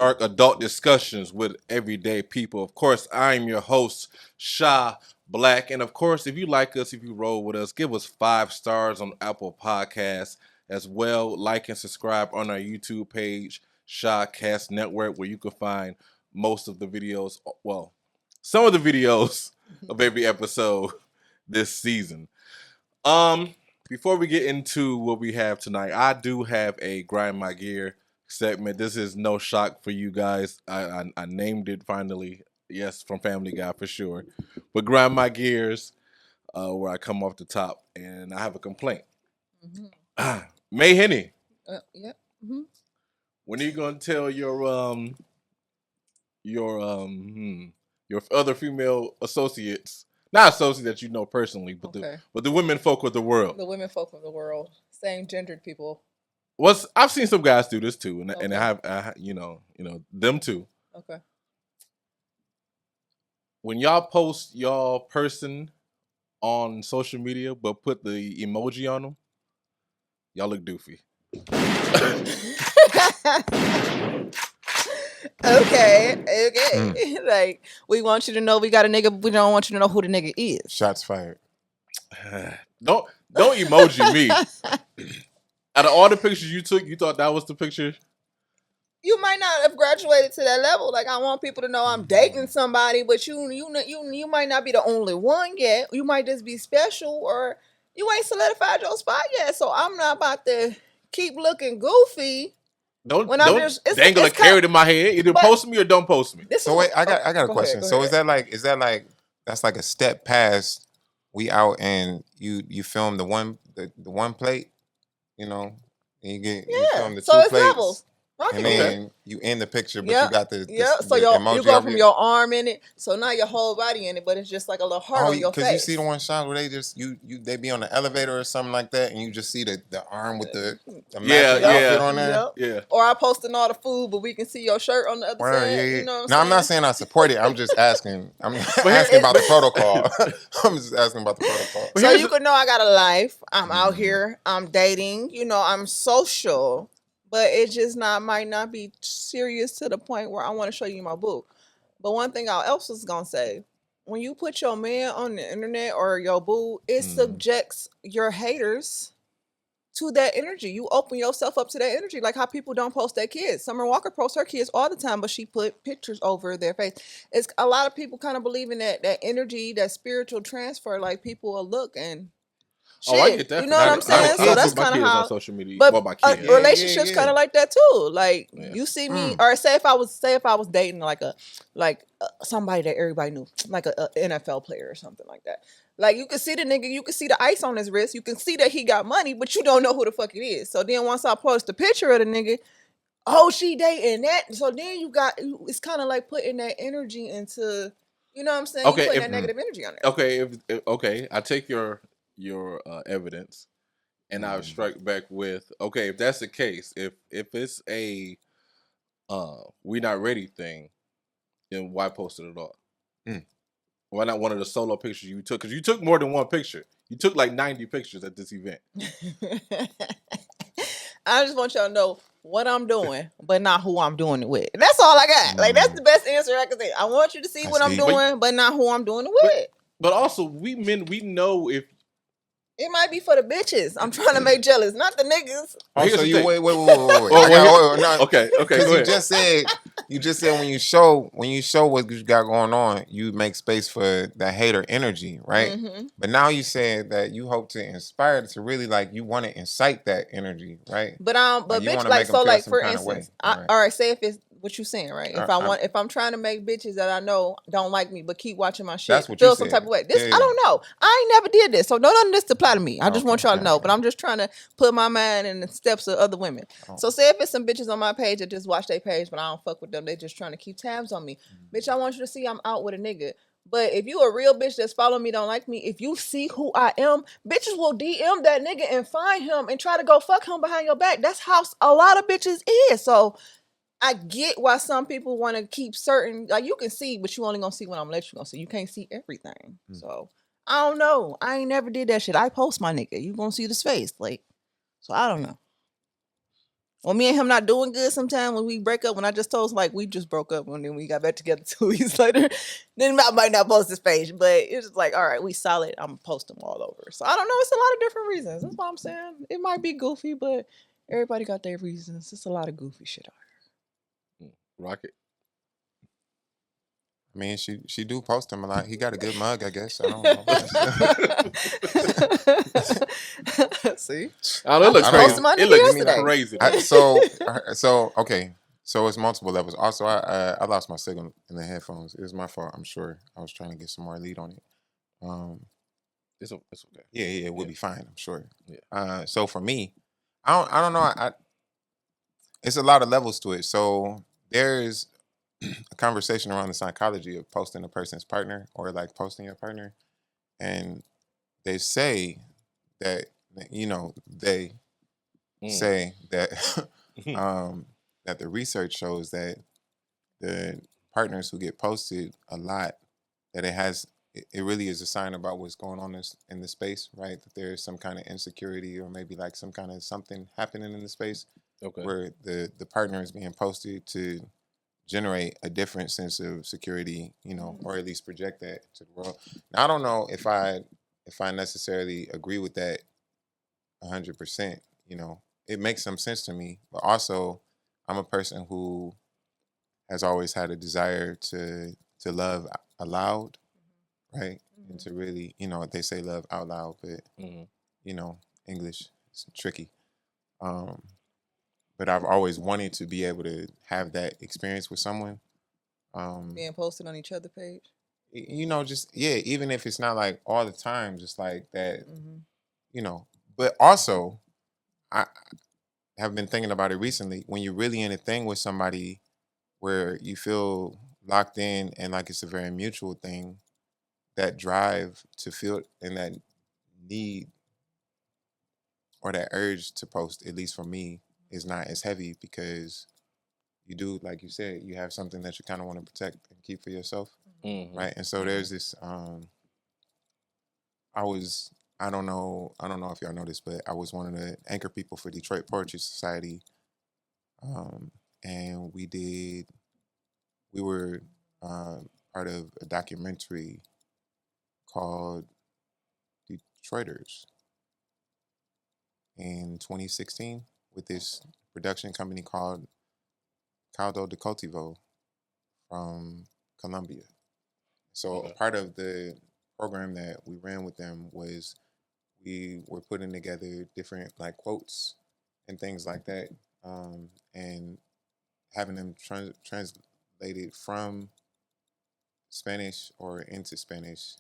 After Dark adult discussions with everyday people. Of course, I'm your host, Shah, blacq. And of course, if you like us, if you roll with us, give us 5 stars on Apple Podcasts as well. Like and subscribe on our YouTube page, Shahcast Network, where you can find most of the videos, well, some of the videos of every episode this season. Before we get into what we have tonight, I do have a Grind My Gear segment. This is no shock for you guys. I named it finally. Yes, from Family Guy for sure. But Grind My Gears, where I come off the top, and I have a complaint. Mm-hmm. Mae Henny. Yeah. Mm-hmm. When are you gonna tell your other female associates? Not associates that you know personally, but the women folk of the world. The women folk of the world, same gendered people. I've seen some guys do this too, and I have you know them too. Okay. When y'all post y'all person on social media, but put the emoji on them, y'all look doofy. Okay. Like, we want you to know we got a nigga, but we don't want you to know who the nigga is. Shots fired. Don't emoji me. Out of all the pictures you took, you thought that was the picture? You might not have graduated to that level. Like, I want people to know I'm dating somebody, but you might not be the only one yet. You might just be special, or you ain't solidified your spot yet. So I'm not about to keep looking goofy. Don't dangle a carrot in my head. Either post me or don't post me. So wait, I got a question. So is that like that's like a step past? We out and you film the one plate, you know, and you film the two plates. Levels. And then you end the picture, but you got the so you go from your arm in it, so now your whole body in it, but it's just like a little heart on your face. Because you see the one shot where they just they be on the elevator or something like that, and you just see the arm with the matching outfit on there. Yeah. Or I posting all the food, but we can see your shirt on the other side. Yeah. You know what I'm saying? I'm not saying I support it. I'm just asking. I'm asking about the protocol. I'm just asking about the protocol. So you could know I got a life. I'm out here. I'm dating. You know, I'm social. But it just might not be serious to the point where I want to show you my book. But one thing I else was going to say, when you put your man on the internet or your boo, it subjects your haters to that energy. You open yourself up to that energy, like how people don't post their kids. Summer Walker posts her kids all the time, but she put pictures over their face. It's a lot of people kind of believe in that energy, that spiritual transfer, like people will look and... Shit, I get that. You know what I'm saying? So that's kind of how. On social media, but relationships kind of like that too. Like you see me, or say if I was dating like somebody that everybody knew, like a NFL player or something like that. Like you can see the nigga, you can see the ice on his wrist, you can see that he got money, but you don't know who the fuck it is. So then once I post a picture of the nigga, she dating that. So then it's kind of like putting that energy into, you know what I'm saying? Okay, you putting that negative energy on there. Okay, I take your evidence, and I would strike back with, okay, if that's the case, if it's a we not ready thing, then why post it at all? Why not one of the solo pictures you took? Because you took more than one picture. You took like 90 pictures at this event. I just want y'all to know what I'm doing, but not who I'm doing it with. That's all I got. Like, that's the best answer I can say. I want you to see what I'm doing, but not who I'm doing it with. But also, we men, we know if... It might be for the bitches. I'm trying to make jealous, not the niggas. Oh, so you wait. No, okay. Because you just said when you show what you got going on, you make space for the hater energy, right? Mm-hmm. But now you said that you hope to inspire to really, like, you want to incite that energy, right? But bitch, like, so like for instance, all right, say if it's what you saying, right? If I'm trying to make bitches that I know don't like me but keep watching my shit, feel some type of way. I don't know. I ain't never did this, so none of this apply to me. I just want y'all to know. But I'm just trying to put my mind in the steps of other women. So say if it's some bitches on my page that just watch their page, but I don't fuck with them, they just trying to keep tabs on me. Bitch, I want you to see I'm out with a nigga. But if you a real bitch that's following me, don't like me, if you see who I am, bitches will DM that nigga and find him and try to go fuck him behind your back. That's how a lot of bitches is. So I get why some people want to keep certain, like, you can see, but you only gonna see what I'm letting you gonna see. You can't see everything. So I don't know. I ain't never did that shit. I post my nigga. You gonna see the face, like. So I don't know. Well, me and him not doing good sometimes when we break up. When I just told him, like, we just broke up and then we got back together 2 weeks later, then I might not post his page. But it's just like, all right, we solid. I'm going to post them all over. So I don't know. It's a lot of different reasons. That's what I'm saying. It might be goofy, but everybody got their reasons. It's a lot of goofy shit out here. Rocket. I mean, she do post him a lot. He got a good mug, I guess. I don't know. See, it looks crazy. It looks crazy. Okay. So it's multiple levels. Also, I lost my signal in the headphones. It was my fault. I'm sure. I was trying to get some more lead on it. It's okay. Yeah, it would be fine. I'm sure. Yeah. So for me, I don't know. It's a lot of levels to it. So there's a conversation around the psychology of posting a person's partner or like posting your partner, and they say that they say that that the research shows that the partners who get posted a lot, that it really is a sign about what's going on in the space, right? That there's some kind of insecurity or maybe like some kind of something happening in the space where the partner is being posted to generate a different sense of security, or at least project that to the world. Now, I don't know if I necessarily agree with that 100%. It makes some sense to me, but also I'm a person who has always had a desire to love aloud, right? And to really, they say love out loud, but English is tricky. But I've always wanted to be able to have that experience with someone. Being posted on each other's page? Even if it's not like all the time, just like that, But also, I have been thinking about it recently. When you're really in a thing with somebody where you feel locked in and like it's a very mutual thing, that drive to feel and that need or that urge to post, at least for me, is not as heavy because you do, like you said, you have something that you kind of want to protect and keep for yourself, right? And so there's this. I don't know if y'all know this, but I was one of the anchor people for Detroit Poetry Society, and we were part of a documentary called Detroiters in 2016 with this production company called Caldo de Cultivo from Colombia. So a part of the program that we ran with them was we were putting together different like quotes and things like that, and having them translated from Spanish or into Spanish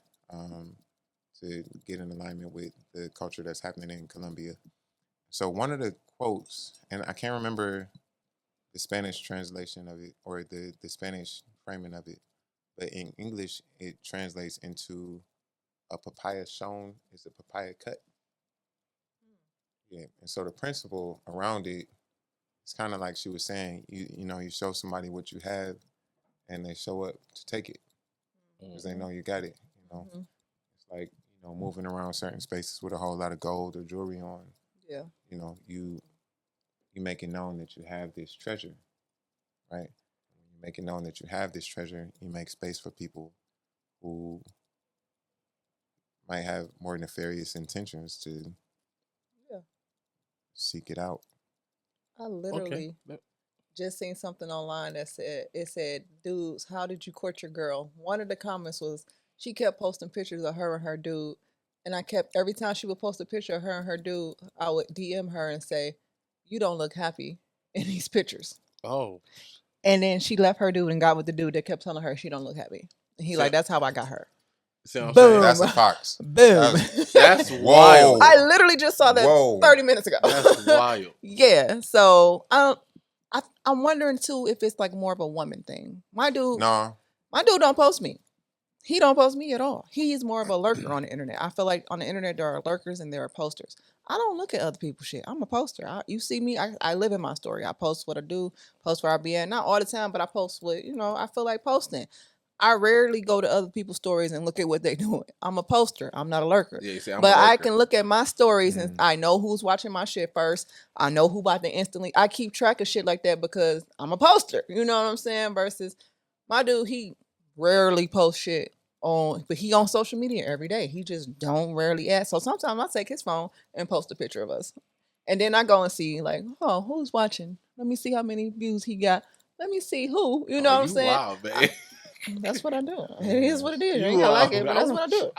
to get in alignment with the culture that's happening in Colombia. So one of the quotes, and I can't remember the Spanish translation of it or the Spanish framing of it, but in English it translates into a papaya shown is a papaya cut. Yeah, and so the principle around it, it's kind of like she was saying, you show somebody what you have, and they show up to take it because they know you got it. It's like moving around certain spaces with a whole lot of gold or jewelry on. Yeah. You make it known that you have this treasure, right? When you make it known that you have this treasure, you make space for people who might have more nefarious intentions to seek it out. I literally just seen something online that said, dudes, how did you court your girl? One of the comments was she kept posting pictures of her and her dude. And every time she would post a picture of her and her dude, I would DM her and say, you don't look happy in these pictures. Oh. And then she left her dude and got with the dude that kept telling her she don't look happy. And he that's how I got her. Boom. That's a fox. Boom. That's wild. I literally just saw that 30 minutes ago. That's wild. Yeah. So I'm wondering too if it's like more of a woman thing. My dude don't post me. He don't post me at all. He's more of a lurker on the internet. I feel like on the internet there are lurkers and there are posters. I don't look at other people's shit. I'm a poster. You see me, I live in my story. I post what I do, post where I be at. Not all the time, but I post what, I feel like posting. I rarely go to other people's stories and look at what they're doing. I'm a poster. I'm not a lurker. Yeah, you see, I'm but a lurker. I can look at my stories and I know who's watching my shit first. I know who about to instantly. I keep track of shit like that because I'm a poster. You know what I'm saying? Versus my dude, he rarely posts shit on, but he on social media every day. He just don't rarely ask. So sometimes I take his phone and post a picture of us. And then I go and see, like, oh, who's watching? Let me see how many views he got. Let me see who. You know what I'm saying? Wow, man. That's what I do. It is what it is. You ain't gonna like it, but that's what I do.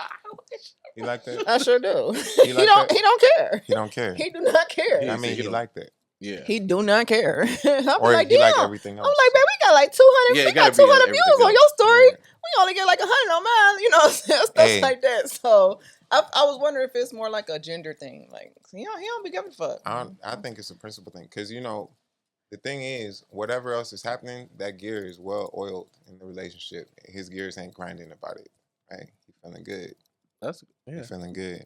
You like that? I sure do. He don't care. He don't care. He do not care. I mean, he like that. Yeah. He do not care. I'm or like, he damn. like everything else. I'm like, babe, we got like 200. Yeah, we got 200 views on your story. Yeah. We only get like 100 on mine. You know what I'm saying? Stuff like that. So I was wondering if it's more like a gender thing. Like, he don't be giving a fuck. I think it's a principle thing because the thing is, whatever else is happening, that gear is well oiled in the relationship. His gears ain't grinding about it. Right? He feeling good. He feeling good.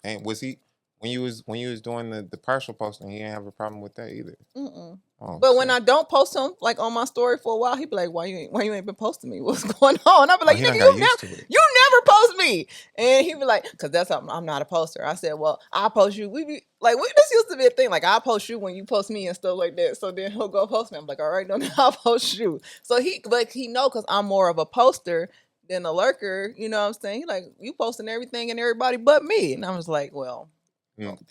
And was he when you was doing the partial posting? He didn't have a problem with that either. Mm-mm. But when I don't post him like on my story for a while, he be like, "Why you ain't been posting me? What's going on?" I be like, "Nigga, you never post me." And he be like, "Cause that's something. I'm not a poster." I said, "Well, I post you. This used to be a thing. Like I post you when you post me and stuff like that. So then he'll go post me. I'm like, all right, no, I'll post you. So he know cause I'm more of a poster than a lurker. You know what I'm saying? He like, you posting everything and everybody but me. And I was like, well.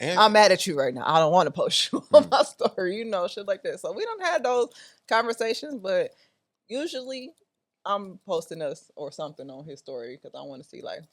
I'm mad at you right now. I don't want to post you on my story, shit like that. So we don't have those conversations, but usually I'm posting us or something on his story because I want to see like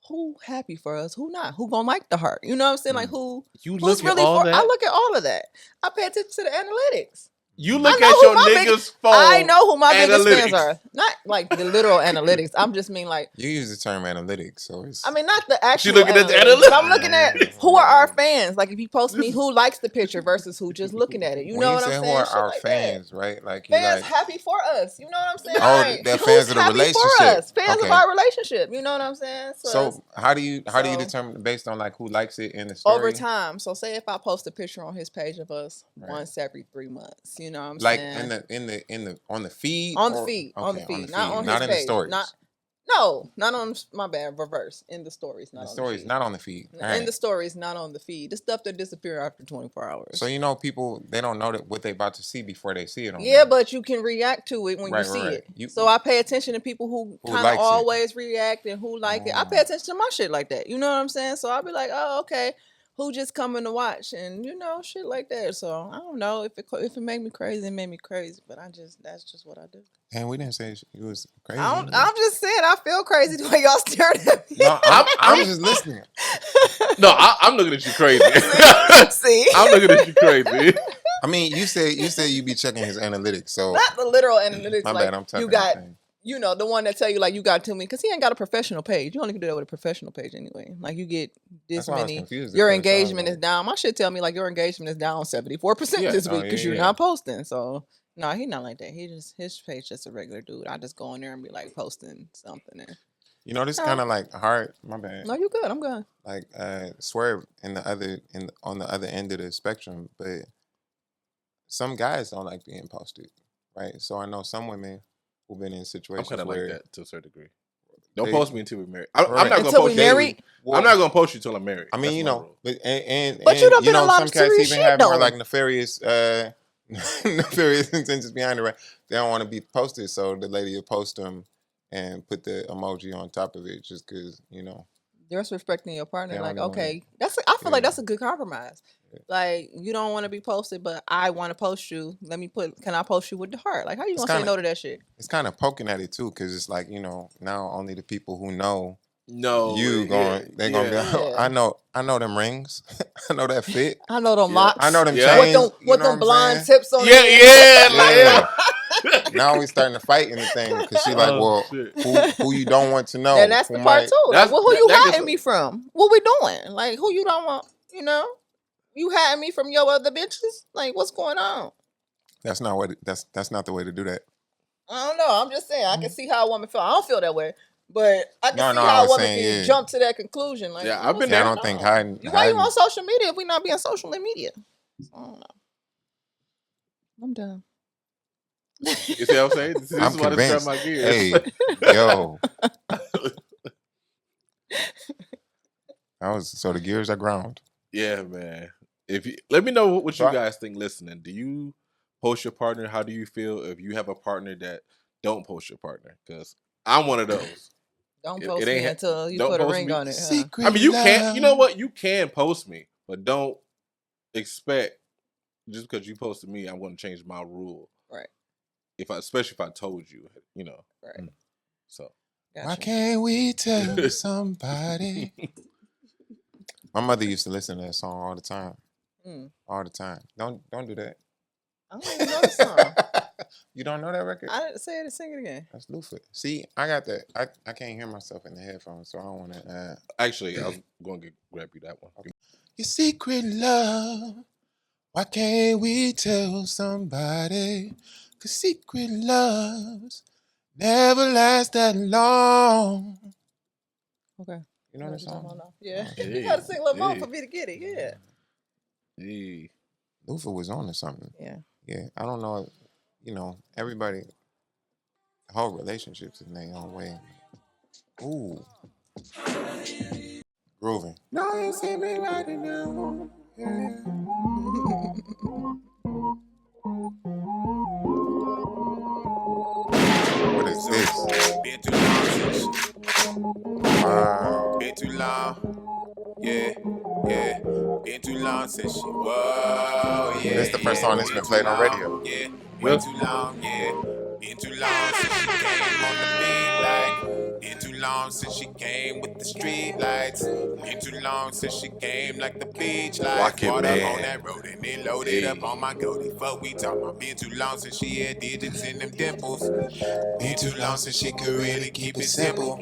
who happy for us, who not, who gonna like the heart. You know what I'm saying? Like who's really for? I look at all of that. I pay attention to the analytics. You look at your niggas' phone. I know who my biggest fans are. Not like the literal analytics. I'm just mean like you use the term analytics, so it's. I mean not the actual. She looking at the analytics. I'm looking at who are our fans. Like if you post me, who likes the picture versus who just looking at it. You know what I'm saying? Who are our fans, right? Like fans happy for us. You know what I'm saying? Oh, they're fans of the relationship. Fans of our relationship. You know what I'm saying? So how do you determine based on like who likes it in the story? Over time. So say if I post a picture on his page of us once every 3 months. You know what I'm saying? Like on the feed? On the feed. On the feed. Not on his not in page. the stories. Not on my bad. Reverse. In the stories. Not the on stories, the feed. not on the feed. In the stories, not on the feed. The stuff that disappear after 24 hours. So people they don't know what they about to see before they see it on there. But you can react to it when you see it. So I pay attention to people who kind of always react and who like it. I pay attention to my shit like that. You know what I'm saying? So I'll be like, oh, okay. Who just coming to watch and shit like that. So I don't know if it made me crazy, it made me crazy. But that's just what I do. And we didn't say it was crazy. I'm just saying I feel crazy the way y'all stared at me. No, I'm just listening. No, I'm looking at you crazy. See, I'm looking at you crazy. I mean, you said you be checking his analytics, so not the literal analytics. My bad, I'm telling you got. The one that tell you like you got too many because he ain't got a professional page. You only can do that with a professional page anyway. Like you get this many. Your engagement is down. My shit tell me like your engagement is down 74% this week because you're not posting. So no, he not like that. His page just a regular dude. I just go in there and be like posting something there. This kind of like hard. My bad. No, you good. I'm good. Like swerve on the other end of the spectrum, but some guys don't like being posted, right? So I know some women who've been in situations I'm where like that to a certain degree. Don't post me until we're married. I'm not gonna post you. Married? I'm not gonna post you till I'm married. I mean, but you don't some cats even have though. more like nefarious intentions behind it. Right? They don't want to be posted, so the lady will post them and put the emoji on top of it, just because You're respecting your partner. Like, okay, I feel like that's a good compromise. Yeah. Like, you don't want to be posted, but I want to post you. Can I post you with the heart? Like, how you gonna say no to that shit? It's kind of poking at it too, because it's like now only the people who know they're gonna be. I know them rings. I know that fit. I know them locks. I know them chains. What them blind tips on? Yeah. Now we starting to fight in the thing because she like, well, who you don't want to know? And that's the part too. Like, who you hiding me from? What we doing? Like, who you don't want? You hiding me from your other bitches? Like, what's going on? That's not the way to do that. I don't know. I'm just saying. I can see how a woman feel. I don't feel that way, but I can see how a woman can jump to that conclusion. Like, I've been there. I don't think hiding. Why you on social media if we not being social in media? I don't know. I'm done. You see what I'm saying? This is why this grab my gears. Hey, yo. So the gears are ground. Yeah, man. If you let me know what you guys think listening. Do you post your partner? How do you feel if you have a partner that don't post your partner? Because I'm one of those. Don't post me until you put a ring on it. Secret I mean, you can't. You know what? You can post me, but don't expect just because you posted me, I'm going to change my rule. Right. Especially if I told you, you know. Right. So. Gotcha. Why can't we tell somebody? My mother used to listen to that song all the time. All the time. Don't do that. I don't even know the song. You don't know that record? I didn't say it. Sing it again. That's Lufa. See, I got that. I can't hear myself in the headphones, so I don't want to. Actually, I was going to grab you that one. Okay. Your secret love. Why can't we tell somebody? 'Cause secret loves never last that long. Okay. You know that song? Yeah. You got to sing a little more for me to get it. Yeah. Hey. Lufa was on to something. Yeah. Yeah. I don't know. You know, everybody, the whole relationship's in their own way. Ooh. Grooving. No, you see me right now. What is this? Been too long. Wow. Been too long. Yeah. Been too long since she. Whoa. Yeah. This is the first song that's been played on radio. Yeah. Way too long. Yeah. Been too long since she came on the beat like. Been too long since she came with the street lights. Been too long since she came like the beach lights. Water on that road and then loaded up on my goatee. Fuck we talking about. Been too long since she had digits in them dimples. Been too long since she could really keep it simple.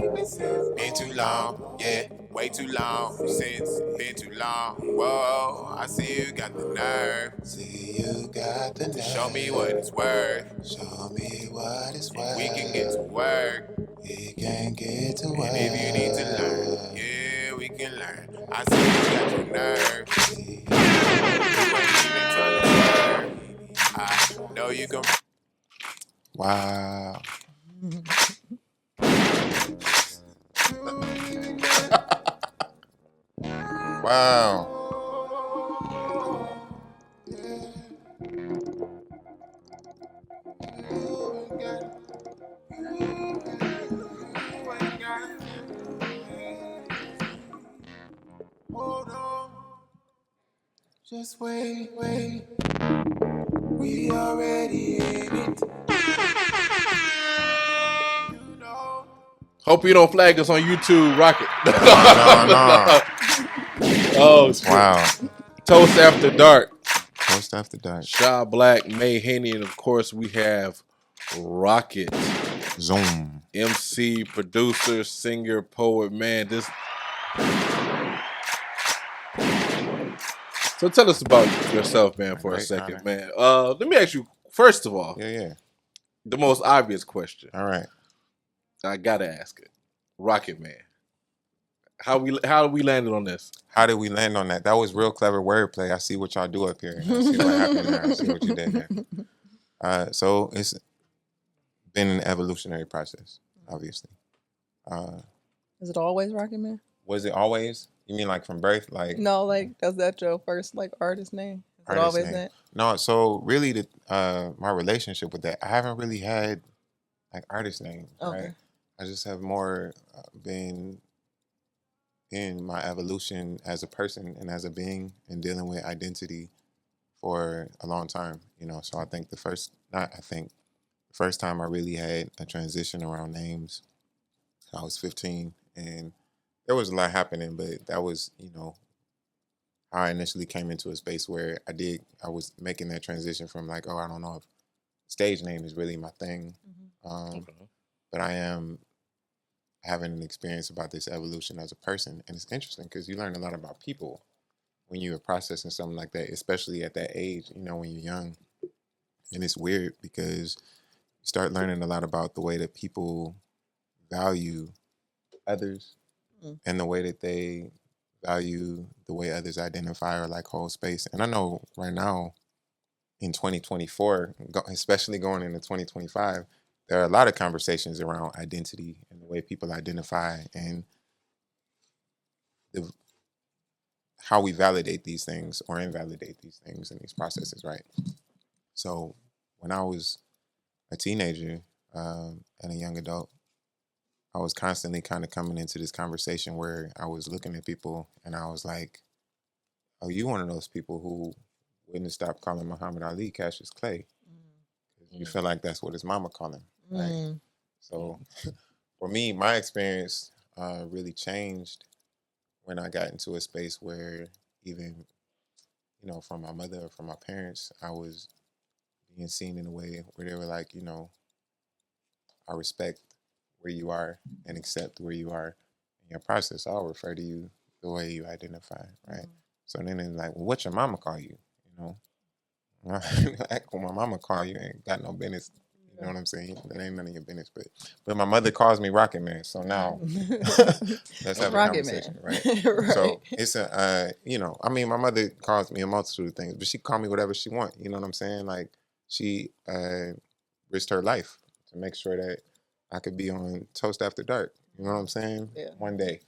Been too long, yeah, way too long since. Been too long. Whoa, I see you got the nerve. See you got the nerve. Show me what it's worth. Show me what it's worth. We can get to work. We can get to work. And if you need to learn, yeah, we can learn. I see you got your nerve. You ain't even trying to work. I know you can. Wow. Wow. Hold on. Just wait. We already in it. Hope you don't flag us on YouTube, Rocket. No. Oh, wow. Toast After Dark. Toast After Dark. Shah, blacq, Mae Henny, and of course we have Rocket. Zoom. MC, producer, singer, poet, man. So tell us about yourself, man, for a second, man. Let me ask you, first of all. Yeah. The most obvious question. All right. I gotta ask it. Rocketman. How we landed on this? How did we land on that? That was real clever wordplay. I see what y'all do up here. I see what happened there. I see what you did there. So it's been an evolutionary process, obviously. Is it always Rocketman? Was it always? You mean like from birth? Like no, like was that your first like artist name? Is it always that? No, so really my relationship with that, I haven't really had like artist names, right? I just have more been in my evolution as a person and as a being and dealing with identity for a long time, you know. So I think the first time I really had a transition around names, I was 15 and there was a lot happening, but that was, you know, how I initially came into a space where I was making that transition from like, oh, I don't know if stage name is really my thing. But I am having an experience about this evolution as a person. And it's interesting because you learn a lot about people when you are processing something like that, especially at that age, you know, when you're young. And it's weird because you start learning a lot about the way that people value others and the way that they value the way others identify or like hold space. And I know right now in 2024, especially going into 2025, there are a lot of conversations around identity and the way people identify and how we validate these things or invalidate these things in these processes, right? So when I was a teenager and a young adult, I was constantly kind of coming into this conversation where I was looking at people and I was like, oh, you one of those people who wouldn't stop calling Muhammad Ali Cassius Clay. You feel like that's what his mama called him, right? So for me, my experience really changed when I got into a space where even, you know, from my mother or from my parents, I was being seen in a way where they were like, you know, I respect where you are and accept where you are in your process. I'll refer to you the way you identify, right? So then it's like, well, what your mama call you? You know, like when my mama call you, ain't got no business. You know what I'm saying? That ain't none of your business. But my mother calls me Rocketman. So now let's have a conversation, right? Right? So it's a, you know, I mean, my mother calls me a multitude of things, but she call me whatever she want. You know what I'm saying? Like she risked her life to make sure that I could be on Toast After Dark. You know what I'm saying? Yeah. One day.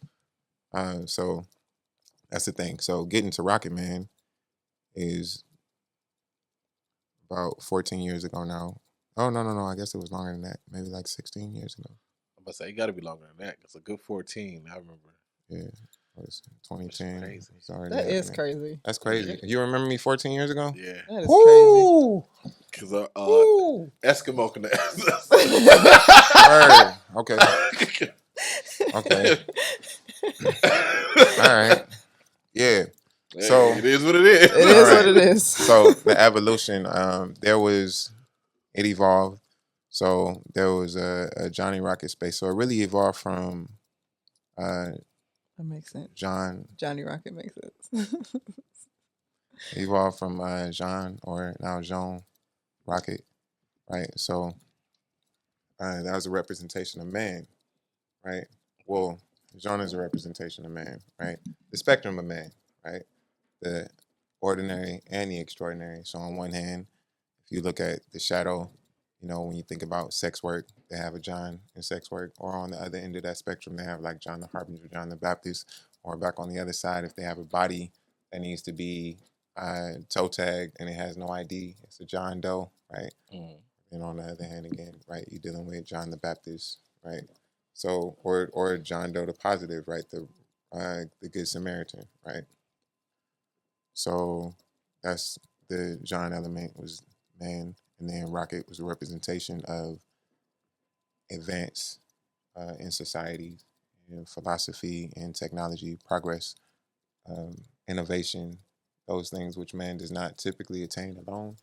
So that's the thing. So getting to Rocketman is about 14 years ago now. Oh, no. I guess it was longer than that. Maybe like 16 years ago. I'm about to say, it got to be longer than that. It's a good 14, I remember. Yeah. It was 2010. Crazy. That is crazy. That's crazy. You remember me 14 years ago? Yeah. That is crazy. Because Eskimo can Okay. Okay. All right. Yeah. So it is what it is. It is what it is. So the evolution, it evolved. So there was a Johnny Rocket space. So it really evolved from that makes sense. Johnny Rocket makes sense. It evolved from John, or now Jean Rocket, right? So that was a representation of man, right? Well, Jean is a representation of man, right? The spectrum of man, right? The ordinary and the extraordinary. So on one hand, if you look at the shadow, you know, when you think about sex work, they have a John in sex work. Or on the other end of that spectrum, they have like John the Harbinger, John the Baptist. Or back on the other side, if they have a body that needs to be toe tagged and it has no ID, it's a John Doe, right? And on the other hand, again, right, you're dealing with John the Baptist, right? So, or John Doe the positive, right? The Good Samaritan, right? So that's the John element was man, and then Rocket was a representation of advance in society, in philosophy, in technology, progress, innovation, those things which man does not typically attain alone.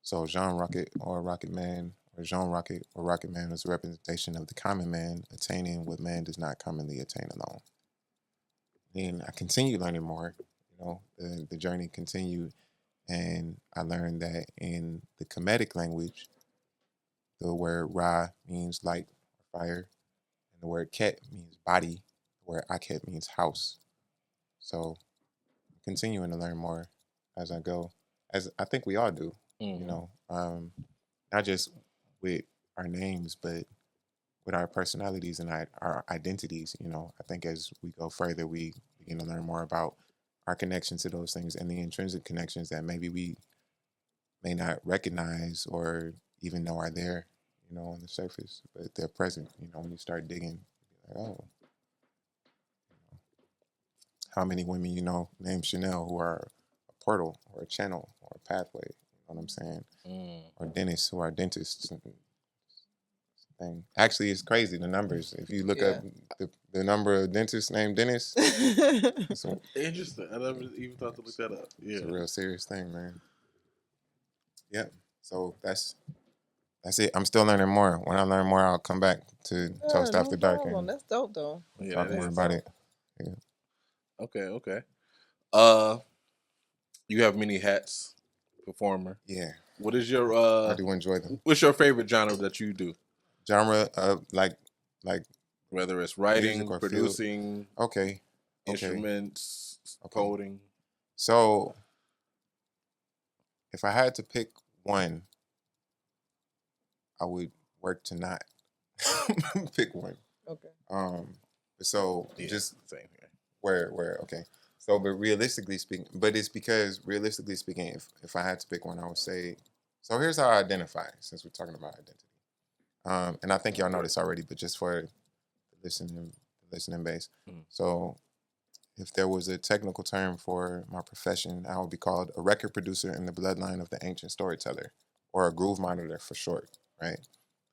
So Jean Rocket or Rocketman or Jean Rocket or Rocketman was a representation of the common man attaining what man does not commonly attain alone. And I continue learning more. You know, the journey continued, and I learned that in the Kemetic language, the word Ra means light or fire, and the word Ket means body, the word Aket means house. So I'm continuing to learn more as I go, as I think we all do, you know, not just with our names, but with our personalities and our identities. You know, I think as we go further, we begin to learn more about our connection to those things and the intrinsic connections that maybe we may not recognize or even know are there, you know, on the surface, but they're present. You know, when you start digging, like, oh, how many women you know named Chanel who are a portal or a channel or a pathway? You know what I'm saying? Or dentists who are dentists. Thing. Actually, it's crazy, the numbers. If you look up the number of dentists named Dennis, it's interesting. I never even thought to look that up. Yeah, it's a real serious thing, man. Yep. So that's it. I'm still learning more. When I learn more, I'll come back to Toast After Dark. And that's dope, though. Talk more about it. Yeah. Okay. You have many hats, performer. Yeah. What is your? I do enjoy them. What's your favorite genre that you do? Genre of like whether it's writing, or producing, okay, instruments, coding. So if I had to pick one, I would work to not pick one. Okay. So Yeah, just same here. where okay. So, but realistically speaking, if I had to pick one, I would say. So here's how I identify, since we're talking about identity. And I think y'all know this already, but just for the listening base. So if there was a technical term for my profession, I would be called a record producer in the bloodline of the ancient storyteller, or a groove monitor for short, right?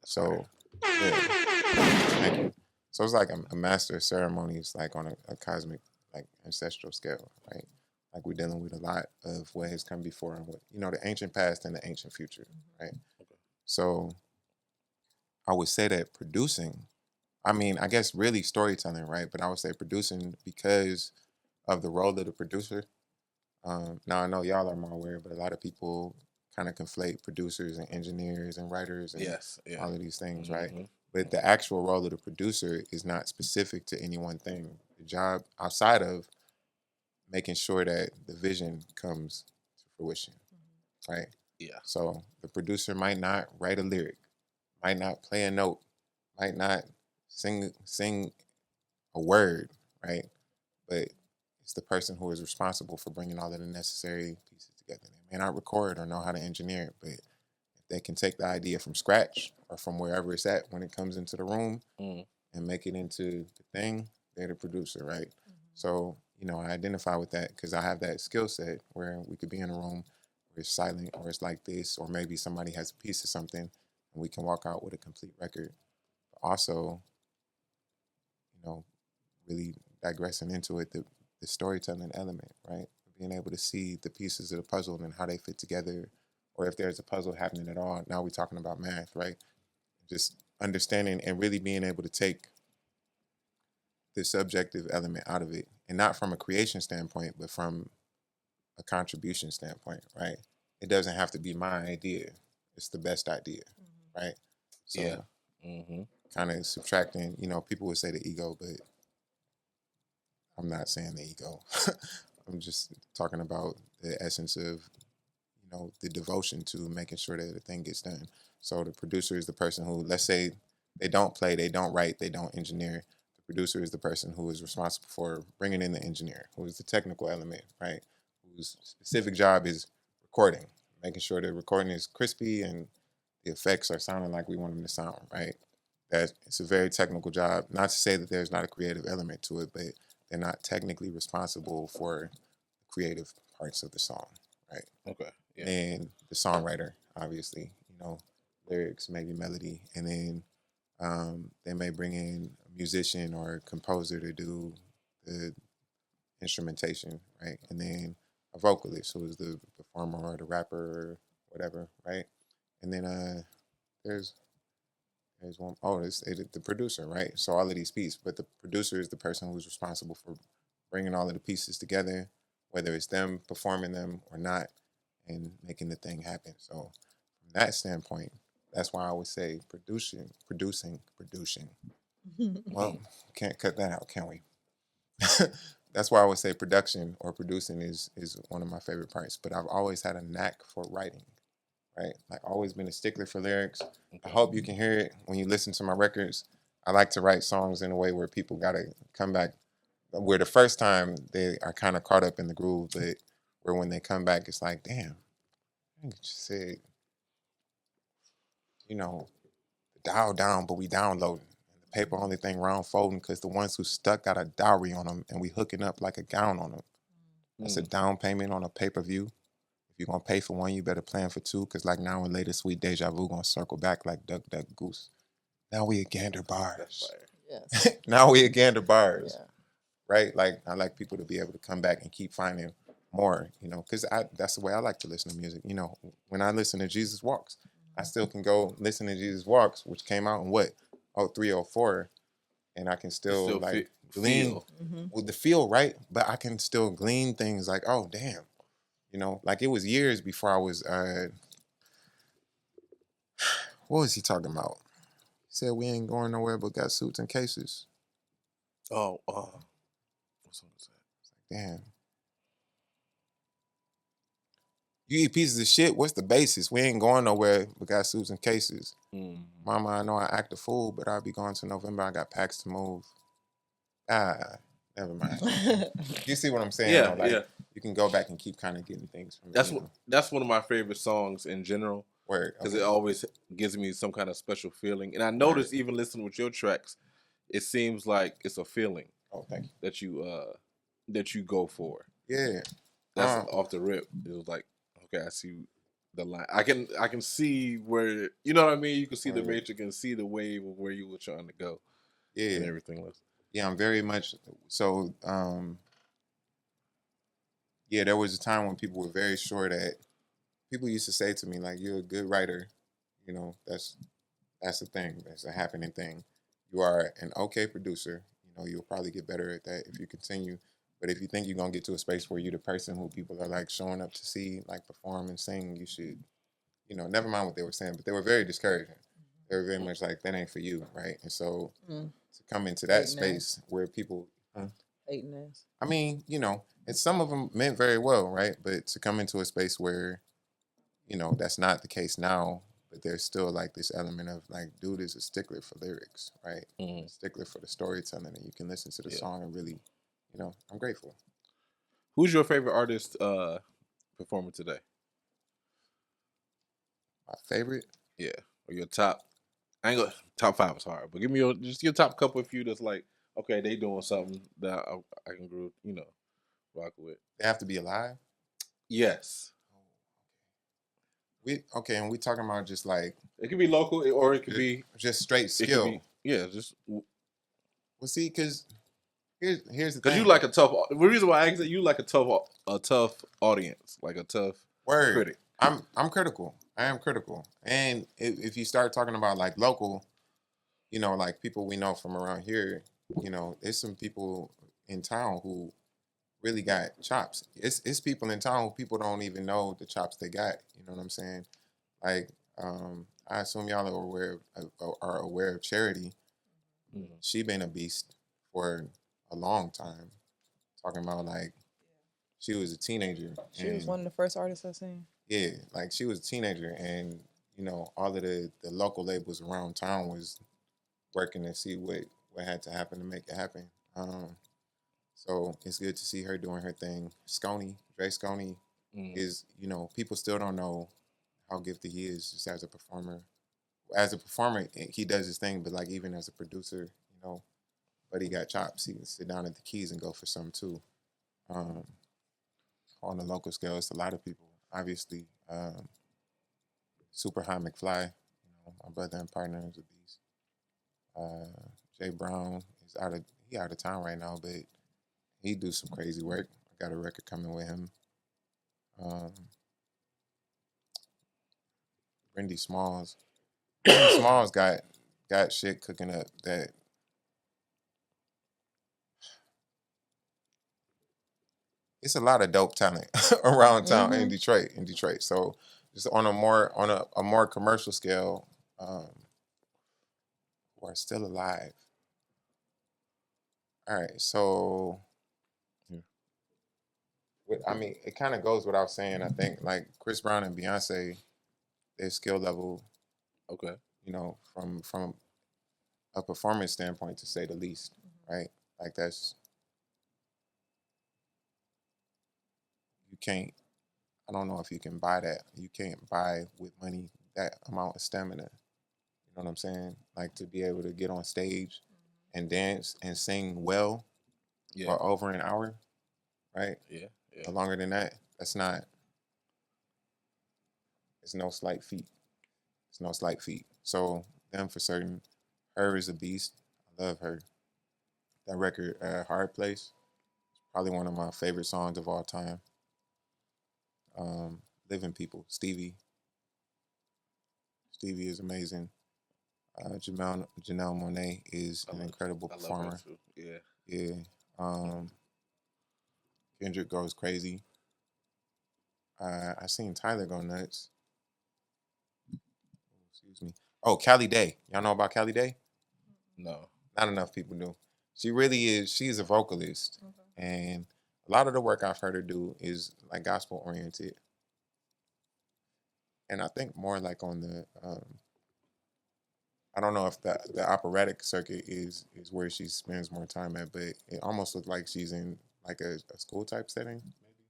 So, yeah. Thank you. So it's like a master of ceremonies, like on a cosmic, like ancestral scale, right? Like we're dealing with a lot of what has come before and what, the ancient past and the ancient future, right? So I would say that producing, I guess really storytelling, right? But I would say producing because of the role of the producer. Now I know y'all are more aware, but a lot of people kind of conflate producers and engineers and writers and all of these things, right? But the actual role of the producer is not specific to any one thing. The job outside of making sure that the vision comes to fruition, right? Yeah. So the producer might not write a lyric, might not play a note, might not sing a word, right? But it's the person who is responsible for bringing all of the necessary pieces together. They may not record or know how to engineer it, but if they can take the idea from scratch or from wherever it's at when it comes into the room and make it into the thing, they're the producer, right? So, I identify with that because I have that skill set where we could be in a room where it's silent or it's like this, or maybe somebody has a piece of something and we can walk out with a complete record. But also, really digressing into it, the storytelling element, right? Being able to see the pieces of the puzzle and how they fit together, or if there's a puzzle happening at all. Now we're talking about math, right? Just understanding and really being able to take the subjective element out of it, and not from a creation standpoint, but from a contribution standpoint, right? It doesn't have to be my idea; it's the best idea, right? So, kind of subtracting. People would say the ego, but I'm not saying the ego. I'm just talking about the essence of, the devotion to making sure that the thing gets done. So the producer is the person who, let's say, they don't play, they don't write, they don't engineer. The producer is the person who is responsible for bringing in the engineer, who is the technical element, right? Whose specific job is recording, making sure the recording is crispy and the effects are sounding like we want them to sound, right? That it's a very technical job. Not to say that there's not a creative element to it, but they're not technically responsible for the creative parts of the song, right? Okay. Yeah. And the songwriter, obviously, lyrics, maybe melody, and then they may bring in a musician or a composer to do the instrumentation, right? And then a vocalist who is the performer or the rapper or whatever, right? And then there's one. Oh, it's the producer, right? So all of these pieces, but the producer is the person who's responsible for bringing all of the pieces together, whether it's them performing them or not, and making the thing happen. So from that standpoint, that's why I would say producing. Well, can't cut that out, can we? That's why I would say production or producing is one of my favorite parts. But I've always had a knack for writing, right? Like always been a stickler for lyrics. I hope you can hear it when you listen to my records. I like to write songs in a way where people gotta come back, where the first time they are kind of caught up in the groove, but where when they come back, it's like, damn, I just said, the dial down, but we downloading. And the paper only thing round folding because the ones who stuck got a dowry on them and we hooking up like a gown on them. That's a down payment on a pay-per-view. If you're going to pay for one, you better plan for two because like now and later, Sweet Deja Vu going to circle back like Duck, Duck, Goose. Now we at Gander Bars. Yes. Now we at Gander Bars. Yeah. Right? Like, I like people to be able to come back and keep finding more, because that's the way I like to listen to music. When I listen to Jesus Walks, I still can go listen to Jesus Walks, which came out in what? 03, 04, and I can still like glean with the feel, right? But I can still glean things like, oh, damn. Like it was years before I was, what was he talking about? He said we ain't going nowhere but got suits and cases. Oh, what song was that? Damn. You eat pieces of shit. What's the basis? We ain't going nowhere. We got suits and cases. Mama, I know I act a fool, but I'll be going to November. I got packs to move. Never mind. You see what I'm saying? Yeah, though? Like, yeah. You can go back and keep kind of getting things from it. That's one of my favorite songs in general. Because it always gives me some kind of special feeling. And I noticed even listening with your tracks, it seems like it's a feeling. Oh, thank you. That you go for. Yeah. That's off the rip. It was like, okay, I see the line. I can see where, you know what I mean? You can see the matrix and see the wave of where you were trying to go. Yeah. And everything was. Yeah, I'm very much so yeah, there was a time when people were very sure that people used to say to me, like, you're a good writer. You know, that's the thing. That's a happening thing. You are an okay producer. You know, you'll probably get better at that if you continue. But if you think you're going to get to a space where you're the person who people are, like, showing up to see, like, perform and sing, you should, you know, never mind what they were saying. But they were very discouraging. They were very much like, that ain't for you, right? And so to come into that space where people... hating ass. I mean, you know, and some of them meant very well, right? But to come into a space where, you know, that's not the case now, but there's still like this element of like, dude is a stickler for lyrics, right? A stickler for the storytelling, and you can listen to the song and really, you know, I'm grateful. Who's your favorite artist performing today? My favorite? Yeah, or your top? I ain't gonna top 5 is hard, but give me your top couple of few that's like, okay, they doing something that I can groove, you know, rock with. They have to be alive? Yes. And we talking about just like... It could be local or it could be... Just straight skill. Just... Well, see, because here's the thing. Because you like a tough... The reason why I asked that, you like a tough audience, like a tough critic. I'm critical. I am critical. And if you start talking about like local, you know, like people we know from around here, you know, there's some people in town who really got chops. It's people in town who people don't even know the chops they got. You know what I'm saying? Like, I assume y'all are aware of Charity. She been a beast for a long time. Talking about like, she was a teenager. She was one of the first artists I seen. Yeah, like she was a teenager, and you know, all of the local labels around town was working to see what had to happen to make it happen. So it's good to see her doing her thing. Dre Sconey is, you know, people still don't know how gifted he is just as a performer. As a performer, he does his thing, but like even as a producer, you know, but he got chops. He can sit down at the keys and go for some too. On the local scale, it's a lot of people. Obviously, Super High McFly, you know, my brother and partner is a beast. Jay Brown is out of town right now, but he do some crazy work. I got a record coming with him. Brandy Smalls got shit cooking up that it's a lot of dope talent around town in Detroit. So just on a more commercial scale, who are still alive. All right, so I mean, it kind of goes without saying. I think like Chris Brown and Beyonce, their skill level, okay, you know, from a performance standpoint, to say the least, right? Like that's, you can't. I don't know if you can buy that. You can't buy with money that amount of stamina. You know what I'm saying? Like to be able to get on stage and dance and sing well for over an hour, right? Yeah. Or longer than that. It's no slight feat. It's no slight feat. So them for certain. Her is a beast. I love her. That record, Hard Place, probably one of my favorite songs of all time. Living People, Stevie is amazing. Janelle Monáe is an incredible performer. Yeah. Kendrick goes crazy. I seen Tyler go nuts. Excuse me. Oh, Callie Day. Y'all know about Callie Day? No. Not enough people do. She really is. She's a vocalist. And a lot of the work I've heard her do is like gospel oriented. and I think more like on the I don't know if the operatic circuit is where she spends more time at, but it almost looks like she's in like a school type setting, maybe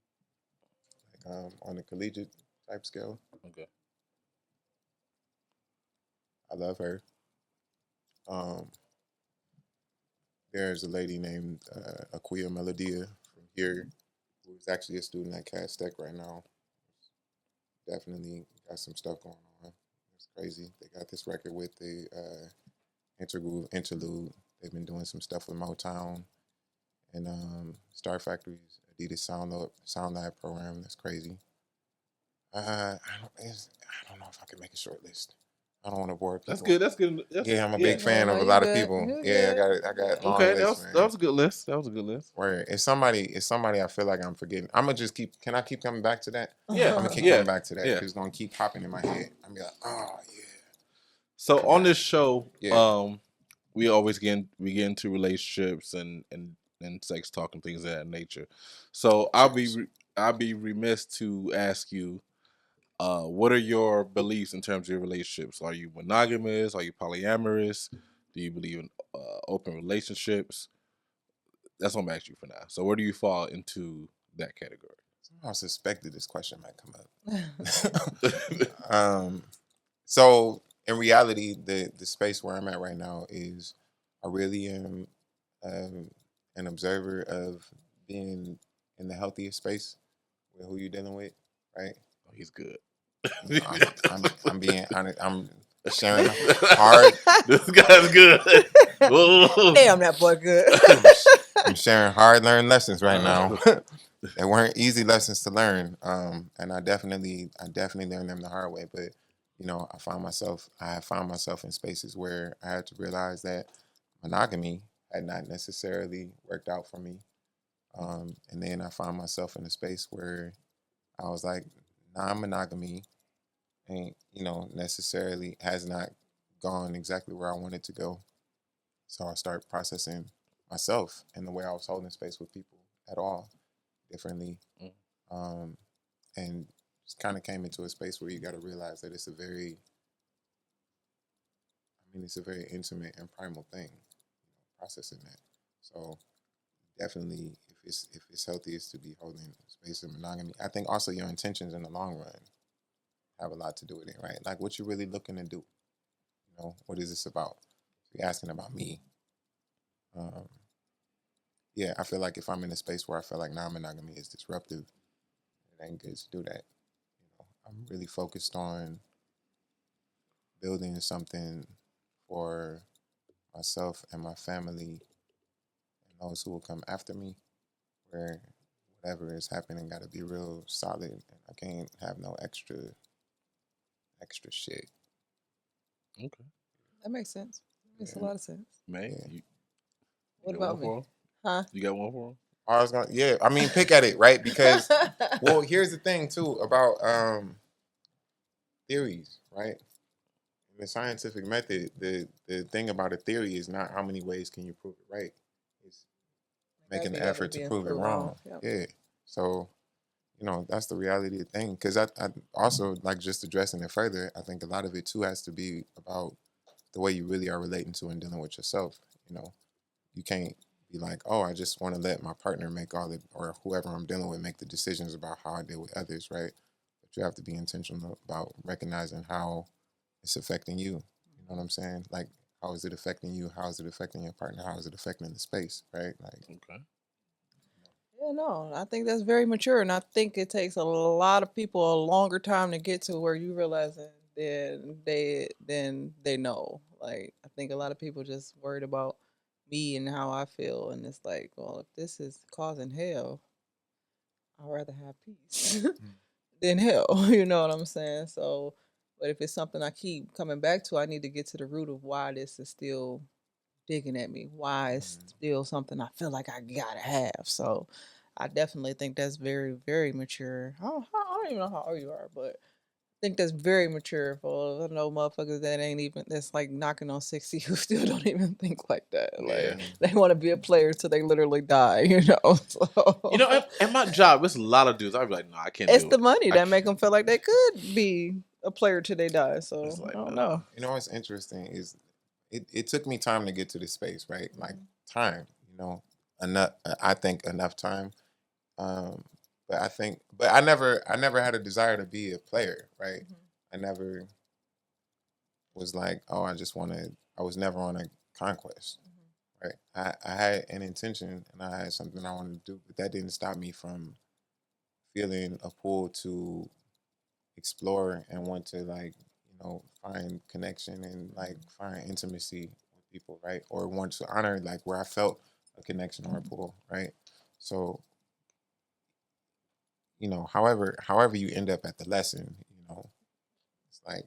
like on a collegiate type scale. Okay. I love her. There's a lady named Aquia Melodia from here who's actually a student at Cat Tech right now. Definitely got some stuff going on. It's crazy. They got this record with the interlude. They've been doing some stuff with Motown and Star Factory's Adidas Sound Lab program. That's crazy. I don't know if I can make a short list. I don't want to bore people. That's good. Yeah, I'm a big fan of a lot of people. Yeah, I got long okay, list, that was a good list. That was a good list. Where it's somebody I feel like I'm forgetting. I'm gonna just keep. Can I keep coming back to that? Yeah, I'm gonna keep coming back to that because it's gonna keep popping in my head. I'm be like, oh yeah. So on this show, we always get into relationships and sex talk and things of that nature. So I'll be remiss to ask you, what are your beliefs in terms of your relationships? Are you monogamous? Are you polyamorous? Do you believe in open relationships? That's what I'm asking you for now. So where do you fall into that category? I suspected this question might come up. So in reality, the space where I'm at right now is I really am an observer of being in the healthiest space with who you're dealing with, right? Oh, he's good. I'm being honest. I'm sharing hard. This guy's good. Damn, that boy good. I'm sharing hard learned lessons right now. They weren't easy lessons to learn, and I definitely learned them the hard way. But you know, I found myself in spaces where I had to realize that monogamy had not necessarily worked out for me, and then I found myself in a space where I was like, non-monogamy ain't, necessarily has not gone exactly where I wanted to go. So I start processing myself and the way I was holding space with people at all differently. And just kind of came into a space where you got to realize that it's a very intimate and primal thing, processing that. So definitely, if it's healthiest to be holding space in monogamy, I think also your intentions in the long run have a lot to do with it, right? Like what you're really looking to do. What is this about? You're asking about me. Yeah, I feel like if I'm in a space where I feel like non-monogamy is disruptive, it ain't good to do that. I'm really focused on building something for myself and my family and those who will come after me, where whatever is happening got to be real solid, and I can't have no extra shit. Okay, that makes sense. Makes a lot of sense. Man, what about me? Huh? You got one for him? I was gonna, I mean, pick at it, right? Because, well, here's the thing too about theories, right? In the scientific method, the thing about a theory is not how many ways can you prove it right. It's making the effort to prove it wrong. Yep. Yeah. So, that's the reality of the thing. Because I also, like, just addressing it further, I think a lot of it too has to be about the way you really are relating to and dealing with yourself. You can't be like, oh, I just want to let my partner make or whoever I'm dealing with make the decisions about how I deal with others, right? But you have to be intentional about recognizing how it's affecting you. You know what I'm saying? Like, how is it affecting you? How is it affecting your partner? How is it affecting the space, right? Like, okay. Yeah, no, I think that's very mature, and I think it takes a lot of people a longer time to get to where you realize that then they know. Like, I think a lot of people just worried about me and how I feel, and it's like, well, if this is causing hell, I'd rather have peace than hell. You know what I'm saying? So, but if it's something I keep coming back to, I need to get to the root of why this is still digging at me, why it's still something I feel like I gotta have. So I definitely think that's very, very mature. I don't even know how old you are, but I think that's very mature for I know motherfuckers that's like knocking on 60 who still don't even think like that. Like, they want to be a player till they literally die, So. At my job, it's a lot of dudes. I'd be like, no, I can't. It's the money that make them feel like they could be a player till they die. So like, I don't know. You know what's interesting is it took me time to get to this space, right? Like time, you know, enough. I think enough time. But I never had a desire to be a player, right? I never was like, oh, I was never on a conquest, right? I had an intention and I had something I wanted to do, but that didn't stop me from feeling a pull to explore and want to, like, you know, find connection and like find intimacy with people, right? Or want to honor like where I felt a connection or a pull, right? So, you know, however you end up at the lesson, you know, it's like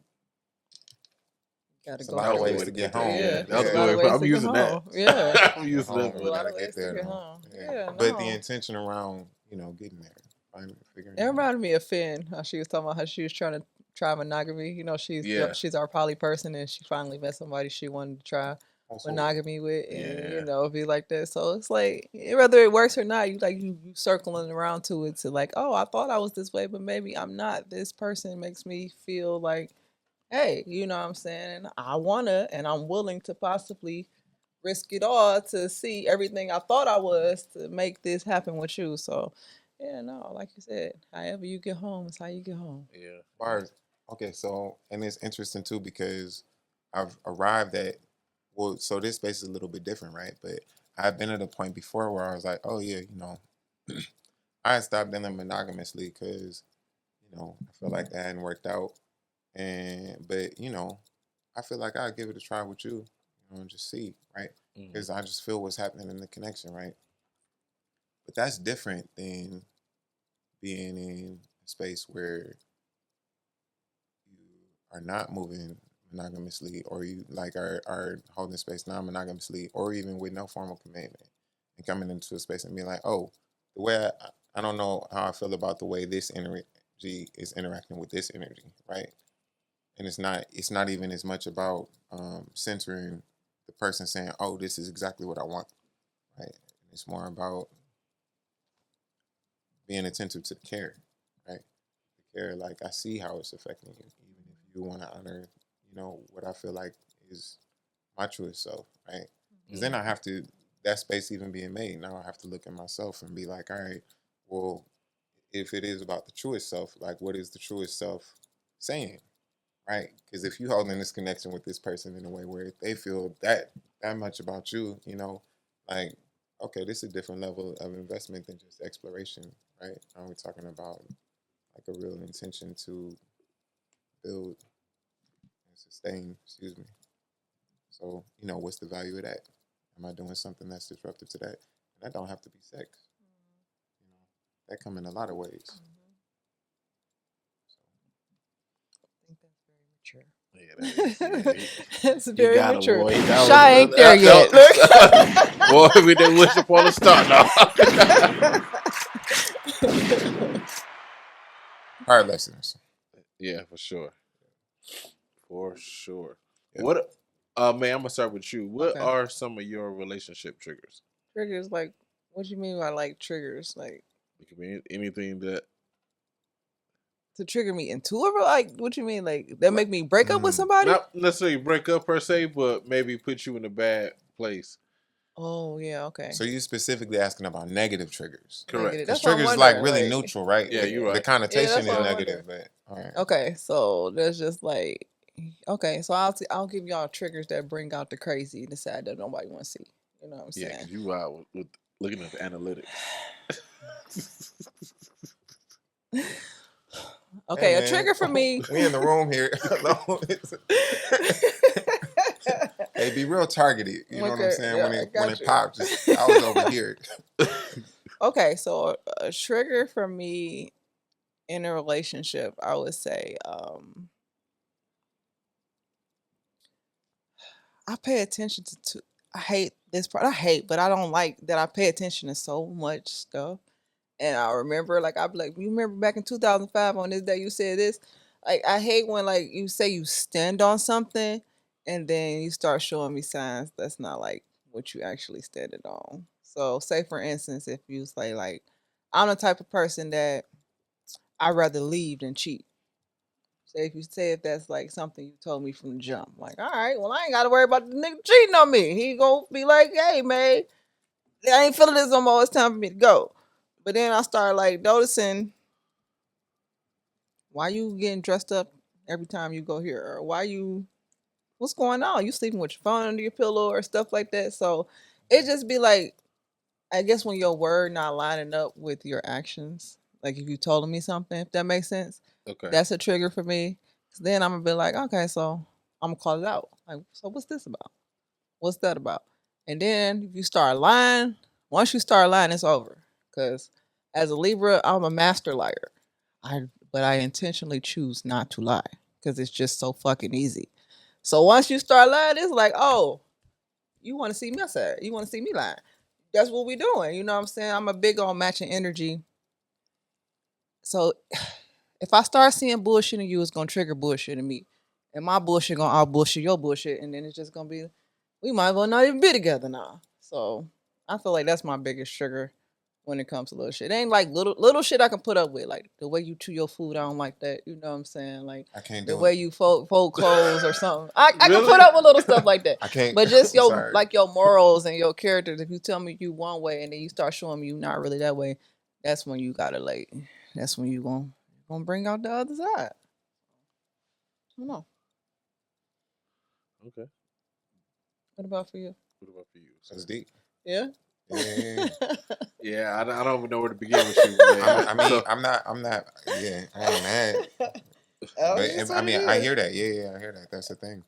gotta a lot of ways to get home. Yeah, that's a lot of ways I'm using that. Yeah, I'm using that. We gotta get there. Yeah, but the intention around, you know, getting there, figuring. It reminded me of Finn. How she was talking about how she was trying to try monogamy. You know, she's our poly person, and she finally met somebody she wanted to try monogamy with, and you know, be like that. So it's like whether it works or not, you circling around to it to like, oh, I thought I was this way, but maybe I'm not. This person makes me feel like, hey, you know what I'm saying? And I wanna, and I'm willing to possibly risk it all to see everything I thought I was to make this happen with you. So, yeah, no, like you said, however you get home is how you get home. Yeah. Bars. Okay, so, and it's interesting too because I've arrived at, well, so this space is a little bit different, right? But I've been at a point before where I was like, oh yeah, you know, I had stopped dealing monogamously because, you know, I feel like that hadn't worked out. But you know, I feel like I'd give it a try with you, you know, and just see, right? Because I just feel what's happening in the connection, right? But that's different than being in a space where you are not moving monogamously, or you like are holding space non-monogamously, or even with no formal commitment, and coming into a space and being like, oh, the way I don't know how I feel about the way this energy is interacting with this energy, right? And it's not even as much about centering the person saying, oh, this is exactly what I want, right? It's more about being attentive to the care, right? The care, like, I see how it's affecting you, even if you want to honor, you know, what I feel like is my truest self, right? Because then I have to, that space even being made, now I have to look at myself and be like, all right, well, if it is about the truest self, like, what is the truest self saying, right? Because if you hold in this connection with this person in a way where they feel that much about you, you know, like, okay, this is a different level of investment than just exploration, right? Now we're talking about like a real intention to build and sustain, excuse me. So, you know, what's the value of that? Am I doing something that's disruptive to that? And that don't have to be sex. You know, that come in a lot of ways. I think that's very mature. Yeah, that's very mature. Shah ain't there yet. Boy, we didn't wish upon a star now. Hard lessons. Yeah, for sure. For sure. Yeah. What, man, I'm gonna start with you. What are some of your relationship triggers? Triggers, like, what do you mean by like triggers? Like, it could be anything that to trigger me into a, like, what you mean, like, that make me break up with somebody? Not necessarily break up per se, but maybe put you in a bad place. Oh yeah, okay. So you specifically asking about negative triggers, correct? Because triggers like really neutral, right? Yeah, you're right. The connotation is negative, but all right. Okay, so there's just like, okay, so I'll give y'all triggers that bring out the crazy, the sad that nobody want to see. You know what I'm saying? Yeah, because you out with looking at the analytics. Okay, hey, a trigger for me. We in the room here. Hey, be real targeted. You know what I'm saying? Yeah, when it popped, just I was over here. Okay, so a trigger for me in a relationship, I would say, I pay attention to I hate this part. I hate, but I don't like that I pay attention to so much stuff. And I remember, like, I'd be like, you remember back in 2005 on this day you said this? Like, I hate when, like, you say you stand on something and then you start showing me signs that's not, like, what you actually standing on. So, say, for instance, if you say, like, I'm the type of person that I'd rather leave than cheat. Say if that's like something you told me from the jump. Like, all right, well, I ain't got to worry about the nigga cheating on me. He gonna be like, hey, man, I ain't feeling this no more. It's time for me to go. But then I started like noticing, why you getting dressed up every time you go here? Or what's going on? You sleeping with your phone under your pillow or stuff like that? So it just be like, I guess when your word not lining up with your actions, like if you told me something, if that makes sense, that's a trigger for me. Then I'm gonna be like, okay, so I'm gonna call it out. Like, so what's this about? What's that about? And then if you start lying, once you start lying, it's over. Because as a Libra, I'm a master liar. But I intentionally choose not to lie because it's just so fucking easy. So once you start lying, it's like, oh, you want to see me outside. You want to see me lying. That's what we doing. You know what I'm saying? I'm a big on matching energy. So if I start seeing bullshit in you, it's gonna trigger bullshit in me. And my bullshit gonna out bullshit your bullshit. And then it's just gonna be, we might as well not even be together now. So I feel like that's my biggest trigger when it comes to little shit. It ain't like little shit I can put up with. Like the way you chew your food, I don't like that. You know what I'm saying? Like I can't the do way it. you fold clothes or something. I can put up with little stuff like that. I can't. But just your like your morals and your characters. If you tell me you one way and then you start showing me you not really that way, that's when you gotta like. That's when you gonna bring out the other side. I don't know. Okay. What about for you? What about for you? That's deep. Yeah. Yeah, I don't even know where to begin with you, man. I mean, I'm not. Yeah, I ain't mad. But I mean, I hear that. Yeah, I hear that. That's the thing.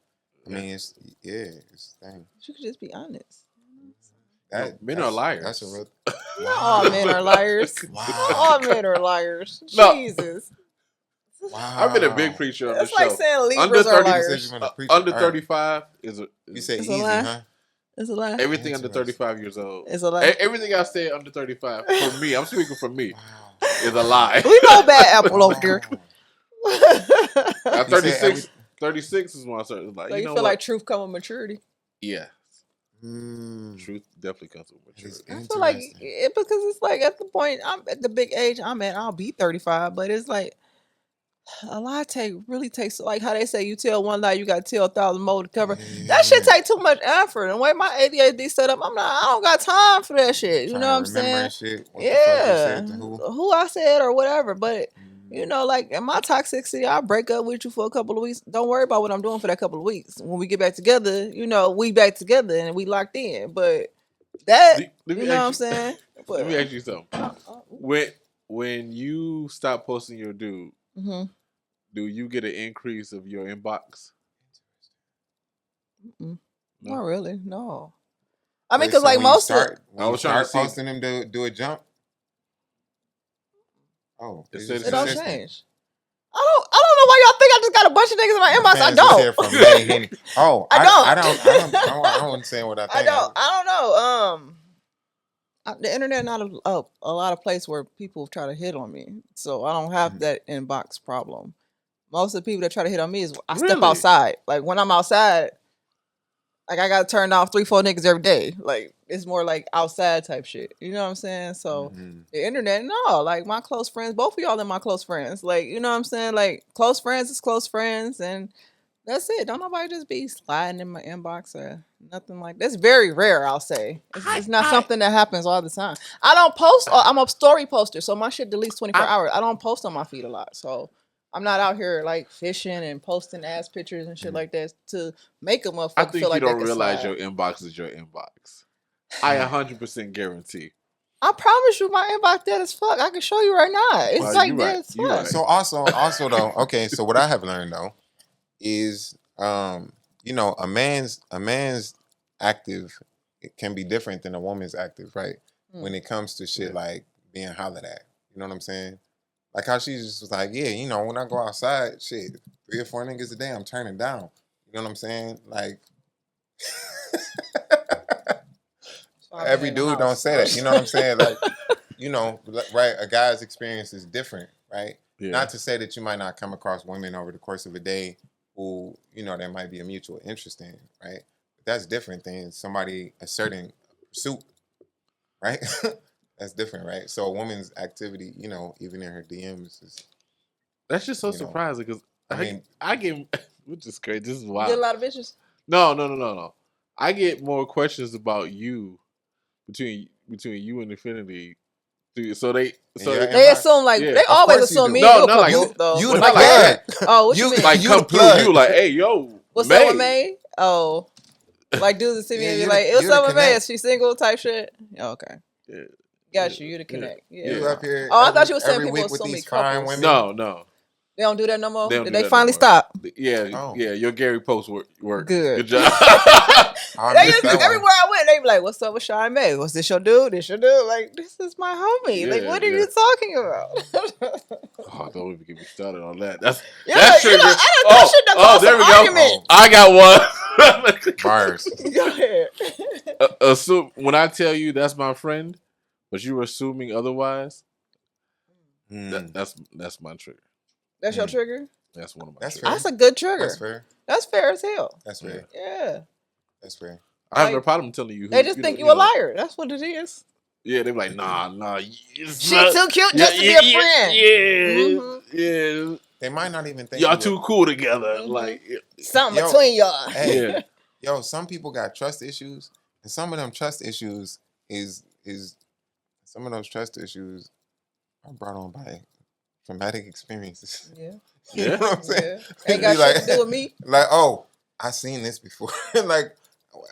I mean, it's the thing. You could just be honest. Men are liars. That's a real. Not all men are liars. Wow. Not all men are liars. No. Jesus. Wow. I've been a big preacher on the show. It's like saying Libras are liars. Under 35 is a. You say easy, lie. huh? It's a lie. Everything under 35 years old. It's a lie. Everything I say under 35, for me, I'm speaking for me, is a lie. We know bad apple over here. At 36 is when I started. Like, so you feel like truth comes with maturity? Yeah. Truth definitely comes with maturity. I feel like because it's like at the point, I'm at the big age I'm at, I'll be 35, but it's like a lot really takes, like how they say you tell one lie, you got to tell 1,000 more to cover. That shit take too much effort. And the way my ADHD set up, I don't got time for that shit. You know what I'm saying? Shit, who I said or whatever. But you know, like in my toxicity, I'll break up with you for a couple of weeks. Don't worry about what I'm doing for that couple of weeks. When we get back together, you know, we back together and we locked in. But that, you know what I'm saying? Let me ask you something. When you stop posting your dude, do you get an increase of your inbox? No? Not really, no. I mean, because like most when you start posting them to do a jump. Oh, it don't change. I don't know why y'all think I just got a bunch of niggas in my inbox. I don't. From Mae Henny. Oh, I don't. I don't understand what I think. I don't know. The internet not a lot of place where people try to hit on me, so I don't have that inbox problem. Most of the people that try to hit on me is I step outside. Like when I'm outside, like I got turned off 3-4 niggas every day. Like it's more like outside type shit. You know what I'm saying? So the internet, no. Like my close friends, both of y'all are my close friends. Like you know what I'm saying? Like close friends is close friends, and that's it. Don't nobody just be sliding in my inbox or nothing like that. It's very rare, I'll say. It's not something that happens all the time. I don't post. I'm a story poster, so my shit deletes 24 hours. I don't post on my feed a lot, so I'm not out here like fishing and posting ass pictures and shit like that to make a motherfucker feel like you don't realize your inbox is your inbox. I 100% guarantee. I promise you, my inbox dead as fuck. I can show you right now. It's like dead as fuck. Right. So also though, okay. So what I have learned though is, you know, a man's active can be different than a woman's active, right? When it comes to shit like being hollered at, you know what I'm saying? Like how she just was like, yeah, you know, when I go outside, shit, 3 or 4 niggas a day, I'm turning down. You know what I'm saying? Like, every dude don't say that. You know what I'm saying? Like, you know, right? A guy's experience is different, right? Yeah. Not to say that you might not come across women over the course of a day who, you know, there might be a mutual interest in, right? But that's different than somebody asserting pursuit, right? That's different, right? So a woman's activity, you know, even in her DMs is... That's just so surprising because I get, which is crazy. This is wild. You get a lot of bitches? No. I get more questions about you between you and Infinity. So they assume they always assume me. No, not like you though. You the plug. Oh, what you mean? Like come through you, like, hey, yo, what's Mae. up with Mae? Oh, like dudes see me and be like, what's up with Mae? Is she single? Type shit. Oh, okay. Yeah. Got you. You to connect. Yeah. You up here? I thought you were saying people assume me couples. No. They don't do that no more? Did they finally stop? Yeah, your Gary Post work. Good job. Everywhere I went, they be like, what's up with Shah and Mae? What's this your dude? This your dude? Like, this is my homie. Like, what are you talking about? Don't even get me started on that. That's trigger. There we go. I got one. Bars. Go ahead. Assume when I tell you that's my friend, but you're assuming otherwise, that's my trigger. That's your trigger? That's one of my triggers. That's a good trigger. That's fair. That's fair as hell. That's fair. Yeah. That's fair. I have no problem telling you. They just think you a liar. That's what it is. Yeah, they be like, nah. She's too cute just to be a friend. Yeah. They might not even think y'all too cool together. Like something between y'all. Hey, some people got trust issues, and some of them trust issues is some of those trust issues are brought on by traumatic experiences. Yeah. You know what I'm saying? Ain't got shit to do with me. Like, oh, I seen this before. Like,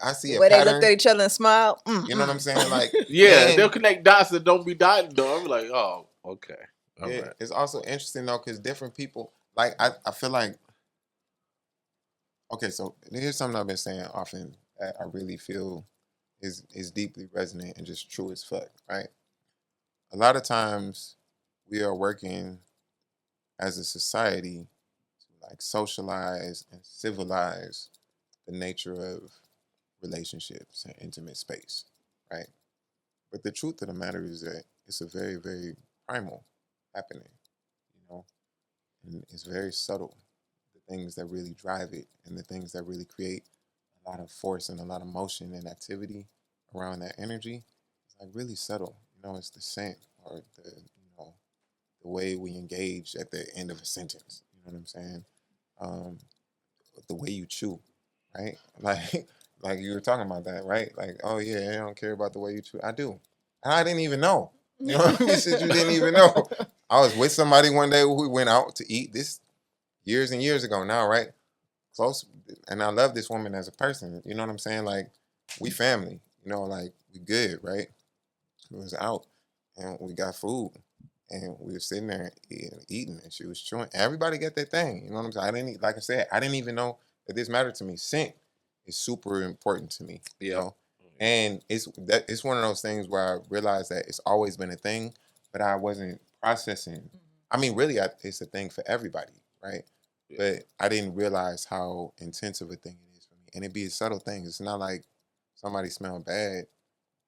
I see a where pattern. They looked at each other and smiled. You know what I'm saying? Like, they'll connect dots that don't be dotted though. I'm like, oh, okay. Right. It's also interesting though, because different people, like, I feel like, okay, so here's something I've been saying often that I really feel is deeply resonant and just true as fuck, right? A lot of times we are working as a society to like socialize and civilize the nature of relationships and intimate space, right? But the truth of the matter is that it's a very, very primal happening, you know, and it's very subtle. The things that really drive it and the things that really create a lot of force and a lot of motion and activity around that energy, it's like really subtle. You know, it's the scent or the way we engage at the end of a sentence. You know what I'm saying? The way you chew, right? Like you were talking about that, right? Like, oh yeah, I don't care about the way you chew. I do. And I didn't even know. You know what I mean? Shit you didn't even know. I was with somebody one day. We went out to eat this years and years ago now, right? Close. And I love this woman as a person. You know what I'm saying? Like, we family. You know, like, we good, right? We was out and we got food. And we were sitting there eating, and she was chewing. Everybody got their thing. You know what I'm saying? Like I said, I didn't even know that this mattered to me. Scent is super important to me. You know? And it's one of those things where I realized that it's always been a thing, but I wasn't processing. I mean, really, it's a thing for everybody, right? Yeah. But I didn't realize how intense of a thing it is for me. And it'd be a subtle thing. It's not like somebody smelled bad,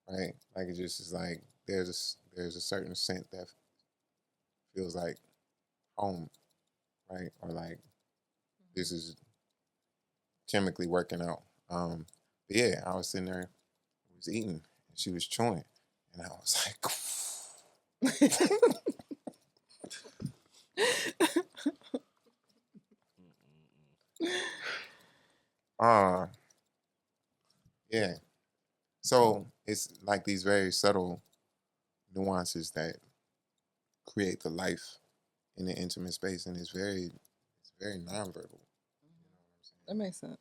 right? Like, it just is like there's a certain scent that feels like home, right? Or like this is chemically working out. But yeah, I was sitting there, I was eating, and she was chewing, and I was like, yeah. So it's like these very subtle nuances that create the life in the intimate space, and it's very nonverbal. That makes sense.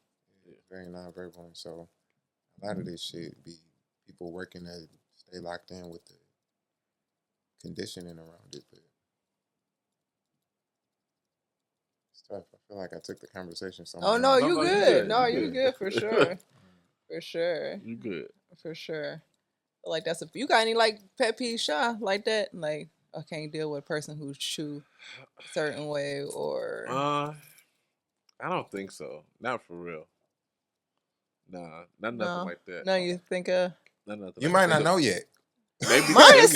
It's very nonverbal, and so a lot of this shit be people working to stay locked in with the conditioning around it, but it's tough. I feel like I took the conversation somewhere. Oh no, you good. No, you good for sure. For sure. You good. For sure. Like that's you got any like pet peeve, Shah, like that? Like I can't deal with a person who chew a certain way or I don't think so. Not for real. Nah, nothing like that. No, you think you might not know yet. Maybe mine is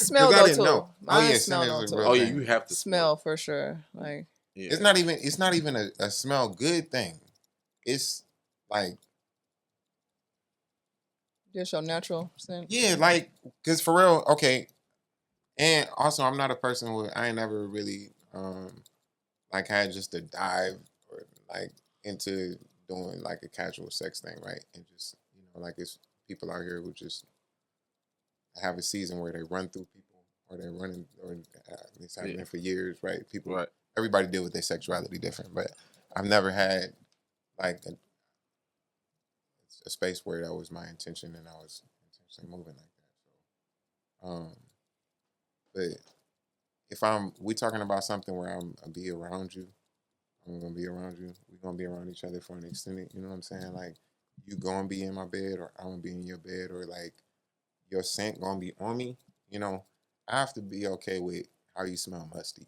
smell though too. Know. Mine is smell though too. Oh yeah, you have to smell for sure. Like it's not even a smell good thing. It's like just your natural scent. Yeah, like because for real, okay. And also, I'm not a person who I ain't never really like had just a dive or like into doing like a casual sex thing, right? And just like it's people out here who just have a season where they run through people or they're running or it's happening for years, right? People, everybody deal with their sexuality different, but I've never had like a space where that was my intention and I was intentionally moving like that. So, but if we talking about something where I'm be around you, I'm gonna be around you. We're gonna be around each other for an extended. You know what I'm saying? Like you gonna be in my bed, or I'm gonna be in your bed, or like your scent gonna be on me. I have to be okay with how you smell musty,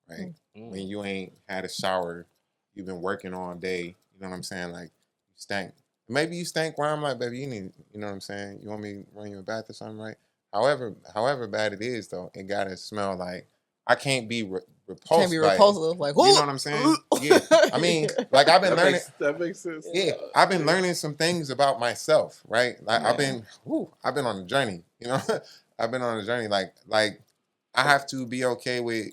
right? When you ain't had a shower, you've been working all day. You know what I'm saying? Like you stink. Maybe you stink where I'm like, baby, you need. You know what I'm saying? You want me to run you a bath or something, right? However bad it is, though, it gotta smell like I can't be repulsed. Can't be repulsive, like, you know what I'm saying? Yeah, I mean, like I've been learning. That makes sense. Yeah, I've been learning some things about myself, right? Like I've been on a journey. I've been on a journey. Like I have to be okay with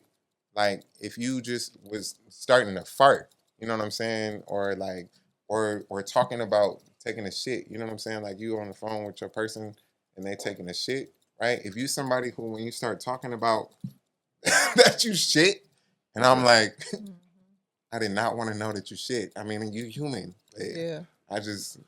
like if you just was starting to fart, you know what I'm saying, or like or talking about taking a shit, you know what I'm saying? Like you on the phone with your person and they taking a shit, right? If you somebody who when you start talking about that you shit, and I'm like, I did not want to know that you shit. I mean, you human. Yeah. I just,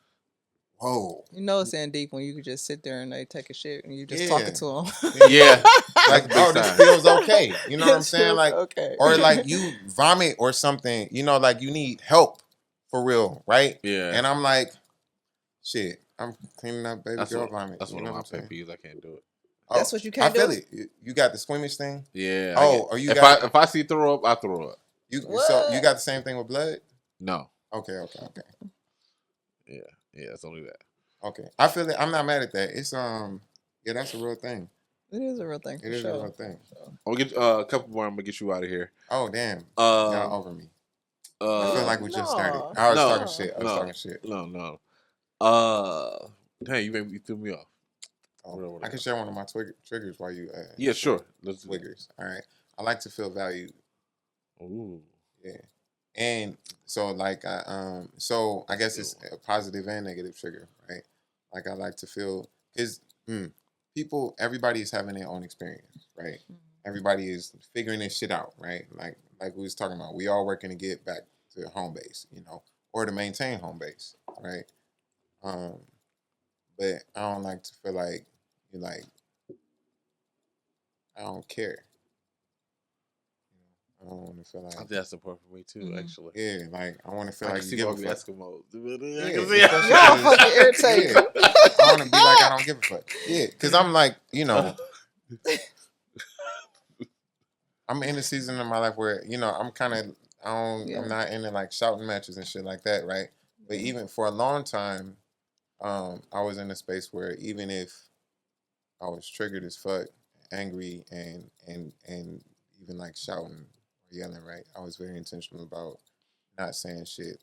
whoa. It's in deep when you could just sit there and they take a shit and you just talking to them. Yeah. Like, oh, this feels okay. You know what I'm saying? Like, okay. Or like you vomit or something, like you need help for real, right? Yeah. And I'm like, shit, I'm cleaning up baby girl vomit. That's one of my pet peeves. I can't do it. That's what you can't do? I feel it. You got the squeamish thing? Yeah. Or you if I see throw up, I throw up. So you got the same thing with blood? No. Okay. Yeah, it's only that. Okay. I feel it. I'm not mad at that. It's that's a real thing. It is a real thing. It is a real thing. I'm gonna get a couple more. I'm gonna get you out of here. Oh damn! Y'all over me. I feel like we just started. I was talking shit. No. Dang, you threw me off. Oh, I can share one of my triggers while you. Yeah, sure. Let's triggers. All right. I like to feel valued. Ooh. Yeah. And so like so I guess it's a positive and negative trigger, right? Like I like to feel because everybody is having their own experience, right? Everybody is figuring this shit out, right? Like we was talking about, we all working to get back to home base, or to maintain home base, right? But I don't like to feel like you're like I don't care. I don't want to feel like. I think that's the perfect way too, actually. Yeah, like I want to feel like you give a fuck. Eskimos. Y'all fucking irritating. I want to be like I don't give a fuck. Yeah, because I'm like, I'm in a season of my life where I'm kind of I'm not into like shouting matches and shit like that, right? But even for a long time, I was in a space where even if I was triggered as fuck, angry, and even like shouting. Yelling, right? I was very intentional about not saying shit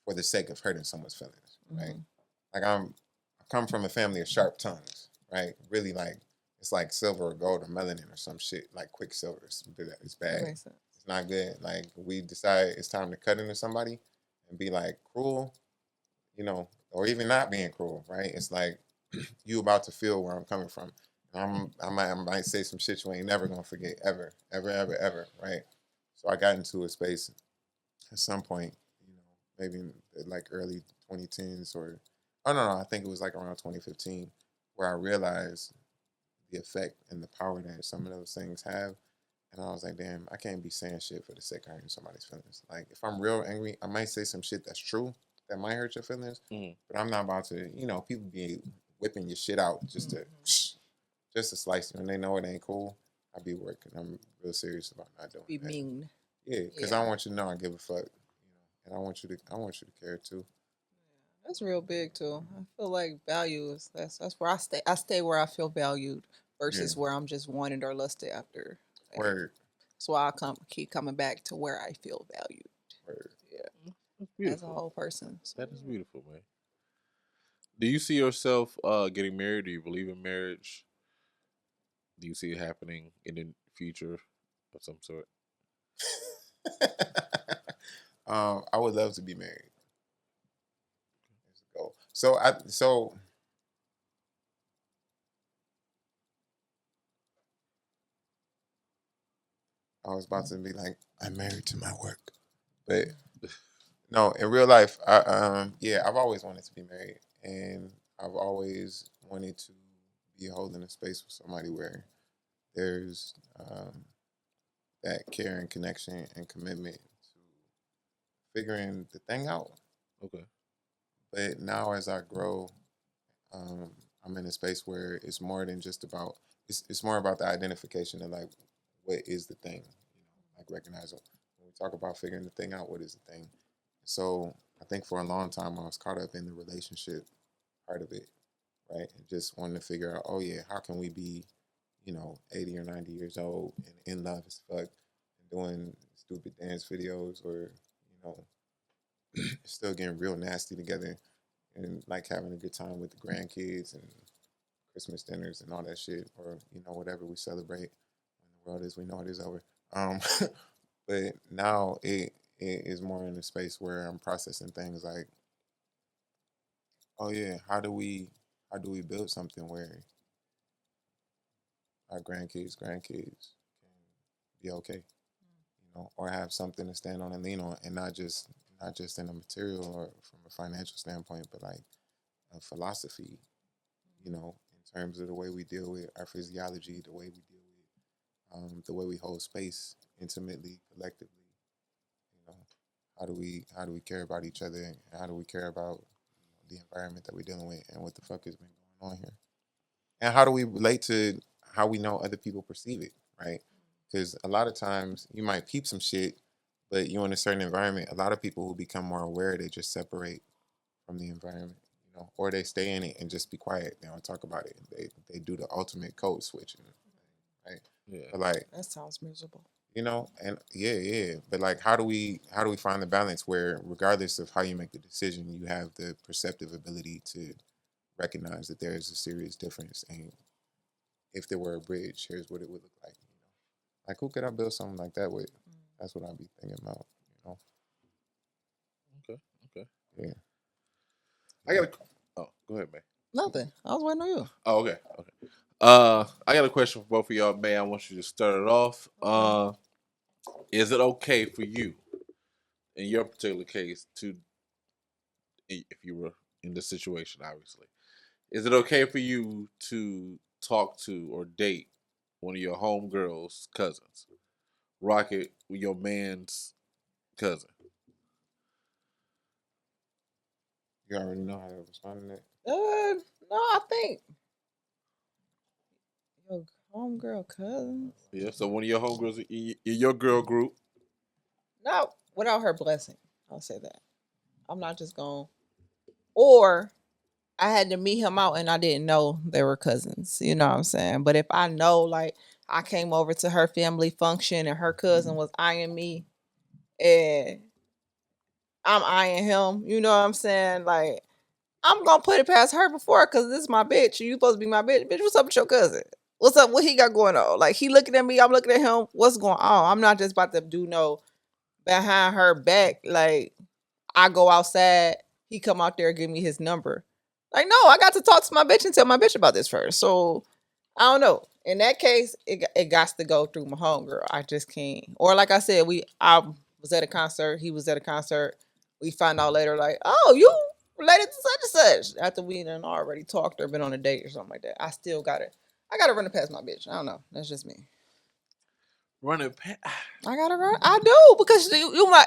for the sake of hurting someone's feelings, right? Like I come from a family of sharp tongues, right? Really like it's like silver or gold or melanin or some shit, like quicksilver. It's bad. It's not good. Like we decide it's time to cut into somebody and be like cruel, or even not being cruel, right? It's like you about to feel where I'm coming from. I might say some shit you ain't never gonna forget ever, right? So I got into a space at some point, maybe in like early 2010s or I think it was like around 2015 where I realized the effect and the power that some of those things have, and I was like, damn, I can't be saying shit for the sake of hurting somebody's feelings. Like if I'm real angry, I might say some shit that's true that might hurt your feelings, but I'm not about to, people be whipping your shit out just to slice it, and they know it ain't cool. I be working. I'm real serious about not doing that. Be mean. Yeah, because I want you to know I give a fuck, and I want you to care too. That's real big too. I feel like value is that's where I stay. I stay where I feel valued versus where I'm just wanted or lusted after. Word. That's why I keep coming back to where I feel valued. Word. Yeah. As a whole person. So. That is beautiful, man. Do you see yourself getting married? Do you believe in marriage? Do you see it happening in the future of some sort? I would love to be married. So I was about to be like, I'm married to my work, but no, in real life, I've always wanted to be married, and I've always wanted to be holding a space with somebody where there's that care and connection and commitment to figuring the thing out. Okay. But now as I grow, I'm in a space where it's more than just about, it's more about the identification of like, what is the thing? Like recognize when we talk about figuring the thing out, what is the thing? So I think for a long time I was caught up in the relationship part of it, right? And just wanting to figure out, oh yeah, how can we be, 80 or 90 years old and in love as fuck and doing stupid dance videos or, still getting real nasty together and like having a good time with the grandkids and Christmas dinners and all that shit, or whatever we celebrate when the world as we know it is over. But now it is more in a space where I'm processing things like, oh yeah, how do we build something where our grandkids can be okay, or have something to stand on and lean on, and not just in a material or from a financial standpoint, but like a philosophy, in terms of the way we deal with our physiology, the way we deal with the way we hold space intimately, collectively. How do we care about each other, and how do we care about the environment that we're dealing with, and what the fuck has been going on here, and how do we relate to how we know other people perceive it, right? Because a lot of times you might peep some shit, but you're in a certain environment. A lot of people who become more aware, they just separate from the environment, or they stay in it and just be quiet. They don't talk about it. They do the ultimate code switching, right? Yeah. But like that sounds miserable. And yeah. But like, how do we find the balance where, regardless of how you make the decision, you have the perceptive ability to recognize that there is a serious difference, and if there were a bridge, here's what it would look like. Like, who could I build something like that with? That's what I'd be thinking about. Okay. Yeah. I got go ahead, man. Nothing. I was waiting on you. Oh, okay. I got a question for both of y'all, man. I want you to start it off. Is it okay for you, in your particular case, to, if you were in this situation, obviously, is it okay for you to talk to or date one of your homegirls' cousins? Rocket with your man's cousin. You already know how to respond to that. No, I think your homegirl cousins. Yeah, so one of your homegirls in your girl group. Not without her blessing. I'll say that. I'm not just going. Or I had to meet him out and I didn't know they were cousins. You know what I'm saying? But if I know, like, I came over to her family function and her cousin was eyeing me and I'm eyeing him, you know what I'm saying? Like, I'm gonna put it past her before, because this is my bitch. You supposed to be my bitch. Bitch, what's up with your cousin? What's up? What he got going on? Like, he looking at me, I'm looking at him. What's going on? I'm not just about to do no behind her back. Like, I go outside, he come out there and give me his number. Like, no, I got to talk to my bitch and tell my bitch about this first. So, I don't know. In that case, it got to go through my homegirl. I just can't. Or like I said, I was at a concert. He was at a concert. We find out later, like, oh, you related to such and such. After we done already talked or been on a date or something like that. I gotta run it past my bitch. I don't know. That's just me. Run it past. I gotta run. I do, because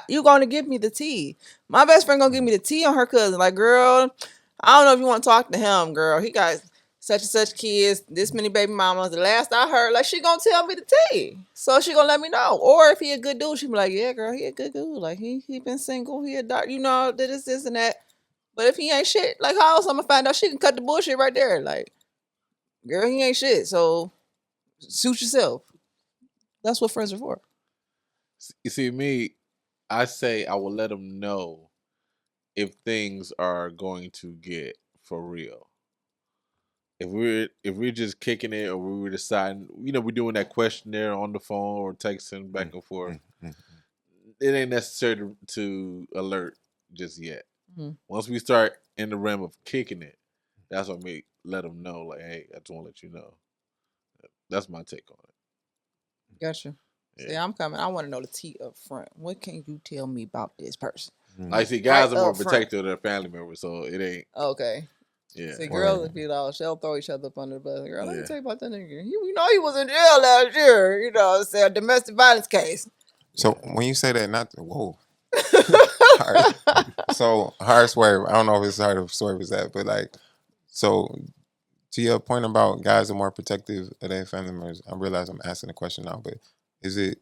you gonna give me the tea. My best friend gonna give me the tea on her cousin. Like, girl, I don't know if you want to talk to him, girl. He got such and such kids, this many baby mamas. The last I heard, like, she gonna tell me the tea. So she gonna let me know. Or if he a good dude, she be like, yeah, girl, he a good dude. Like, he been single, he a doctor, this and that. But if he ain't shit, like, how else I'm gonna find out? She can cut the bullshit right there. Like, girl, he ain't shit. So suit yourself. That's what friends are for. You see, me, I say I will let them know if things are going to get for real. if we're just kicking it, or we were deciding, we're doing that questionnaire on the phone or texting back and forth. It ain't necessary to alert just yet. Once we start in the realm of kicking it, that's what we let them know. Like, hey, I just want to let you know. That's my take on it. Gotcha. Yeah. See, I'm coming. I want to know the tea up front. What can you tell me about this person? I see guys are more protective of their family members, so it ain't. Okay. Yeah. See, girls would be all, they'll throw each other up under the bus. Girl, let me tell you about that nigga. He was in jail last year. It's a domestic violence case. So when you say that, whoa. So hard swerve. I don't know if it's hard to swerve is that, but like, so to your point about guys are more protective of their family members, I realize I'm asking the question now, but do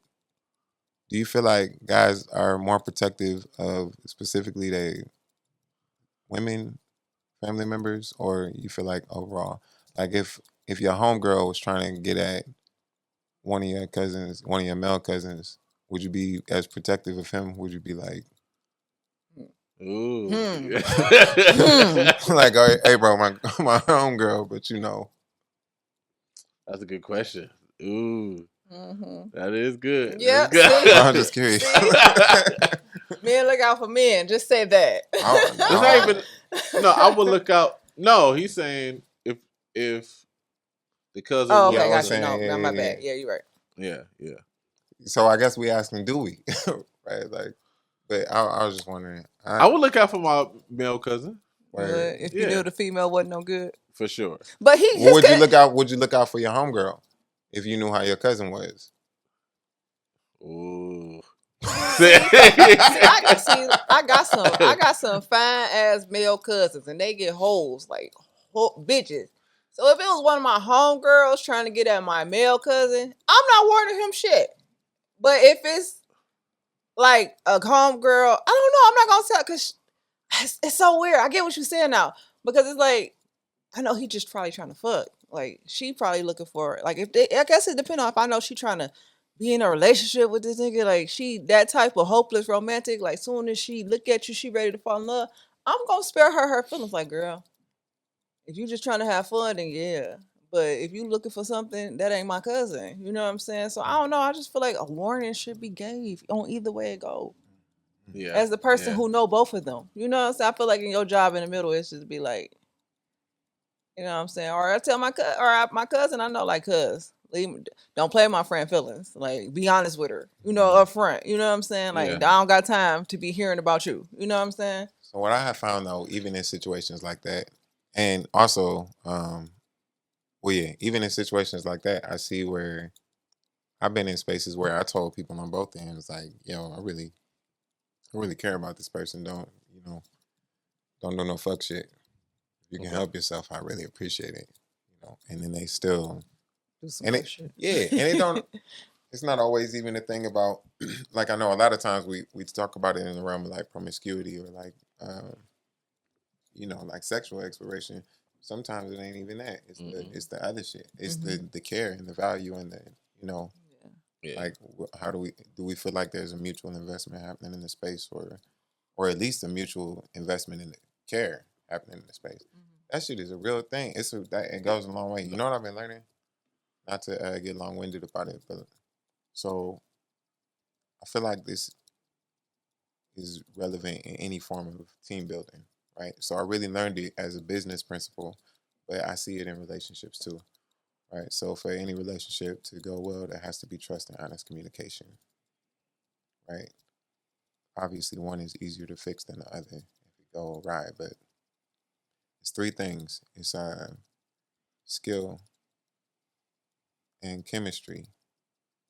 you feel like guys are more protective of specifically their women family members, or you feel like overall, like if your homegirl was trying to get at one of your cousins, one of your male cousins, would you be as protective of him? Would you be like, ooh, like, hey, bro, my homegirl, but that's a good question. Ooh, that is good. Yeah, I'm just curious. Men look out for men. Just say that. I would look out. No, he's saying if the cousin. Oh, okay, got you. No, my bad. Yeah, you're right. Yeah. So I guess we asking, do we? Right, like, but I was just wondering. I would look out for my male cousin. If you knew the female wasn't no good, for sure. But would you look out? Would you look out for your homegirl if you knew how your cousin was? Ooh. I got some fine ass male cousins, and they get hoes like bitches. So if it was one of my homegirls trying to get at my male cousin, I'm not warning him shit. But if it's like a homegirl, I don't know. I'm not gonna tell because it's so weird. I get what you're saying now, because it's like, I know he just probably trying to fuck. Like, she probably looking for, like, I guess it depends on if I know she trying to be in a relationship with this nigga. Like, she that type of hopeless romantic. Like, soon as she look at you, she ready to fall in love. I'm gonna spare her feelings. Like, girl, if you just trying to have fun, then yeah. But if you looking for something, that ain't my cousin. You know what I'm saying? So I don't know. I just feel like a warning should be gave on either way it go. Yeah. As the person who know both of them. You know what I'm saying? I feel like in your job in the middle, it's just be like, you know what I'm saying? Or I tell my cousin, I know, like, don't play my friend feelings. Like, be honest with her, up front. You know what I'm saying? Like, I don't got time to be hearing about you. You know what I'm saying? So what I have found, though, even in situations like that, and also, even in situations like that, I see where I've been in spaces where I told people on both ends, like, yo, I really care about this person. Don't do no fuck shit. If you can help yourself, I really appreciate it. And then they still do some shit. Yeah, and it don't. It's not always even a thing about, like, I know a lot of times we talk about it in the realm of like promiscuity or like, like sexual exploration. Sometimes it ain't even that. It's the other shit. It's the care and the value and the like, how do we feel like there's a mutual investment happening in the space, or at least a mutual investment in the care happening in the space. That shit is a real thing. It goes a long way. You know what I've been learning? Not to get long-winded about it, but so I feel like this is relevant in any form of team building, right? So I really learned it as a business principle, but I see it in relationships too, right? So for any relationship to go well, there has to be trust and honest communication, right? Obviously, one is easier to fix than the other if it go awry, but it's three things. It's skill and chemistry.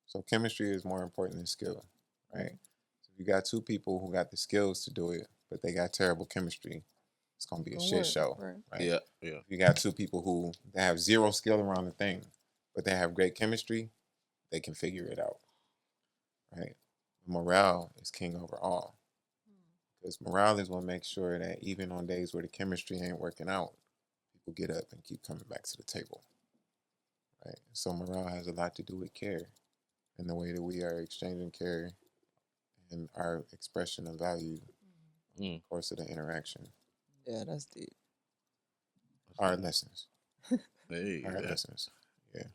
So chemistry is more important than skill, right? So if you got two people who got the skills to do it, but they got terrible chemistry, it's gonna be a shit show, right? Yeah. If you got two people who they have zero skill around the thing, but they have great chemistry, they can figure it out, right? Morale is king over all. Because morale is what makes sure that even on days where the chemistry ain't working out, people get up and keep coming back to the table, right? So morale has a lot to do with care and the way that we are exchanging care and our expression of value in the course of the interaction. Yeah, that's deep. Hard lessons. Hey, All right, listeners. Yeah.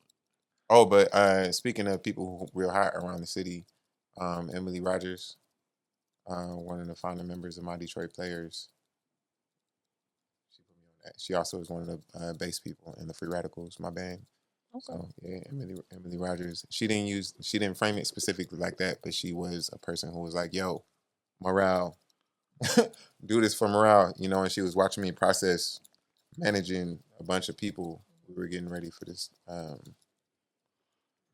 Oh, but speaking of people who real hot around the city, Emily Rogers, one of the founding members of my Detroit Players, she put me on that. She also is one of the bass people in the Free Radicals, my band. Okay. So yeah, Emily Rogers. She didn't frame it specifically like that, but she was a person who was like, "Yo, morale, do this for morale," And she was watching me process managing a bunch of people. We were getting ready for this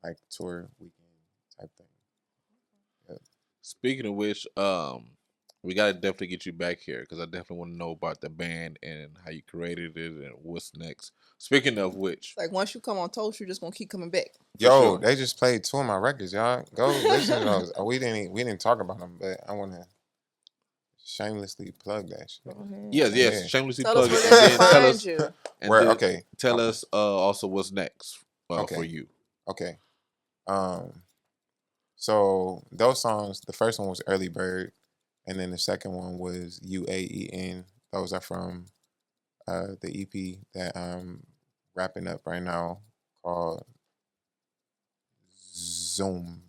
like tour weekend type thing. Yep. Speaking of which, we gotta definitely get you back here because I definitely want to know about the band and how you created it and what's next. Speaking of which, like once you come on Toast, you're just gonna keep coming back. Yo, they just played 2 of my records, y'all. Go listen to those. We didn't talk about them, but I want to shamelessly plug that shit. Yes, shamelessly tell plug us it. Where they can find you. Where? Okay. Tell us also what's next for you. Okay. So those songs, the first one was Early Bird, and then the second one was UAEN. Those are from the EP that I'm wrapping up right now called Zoom.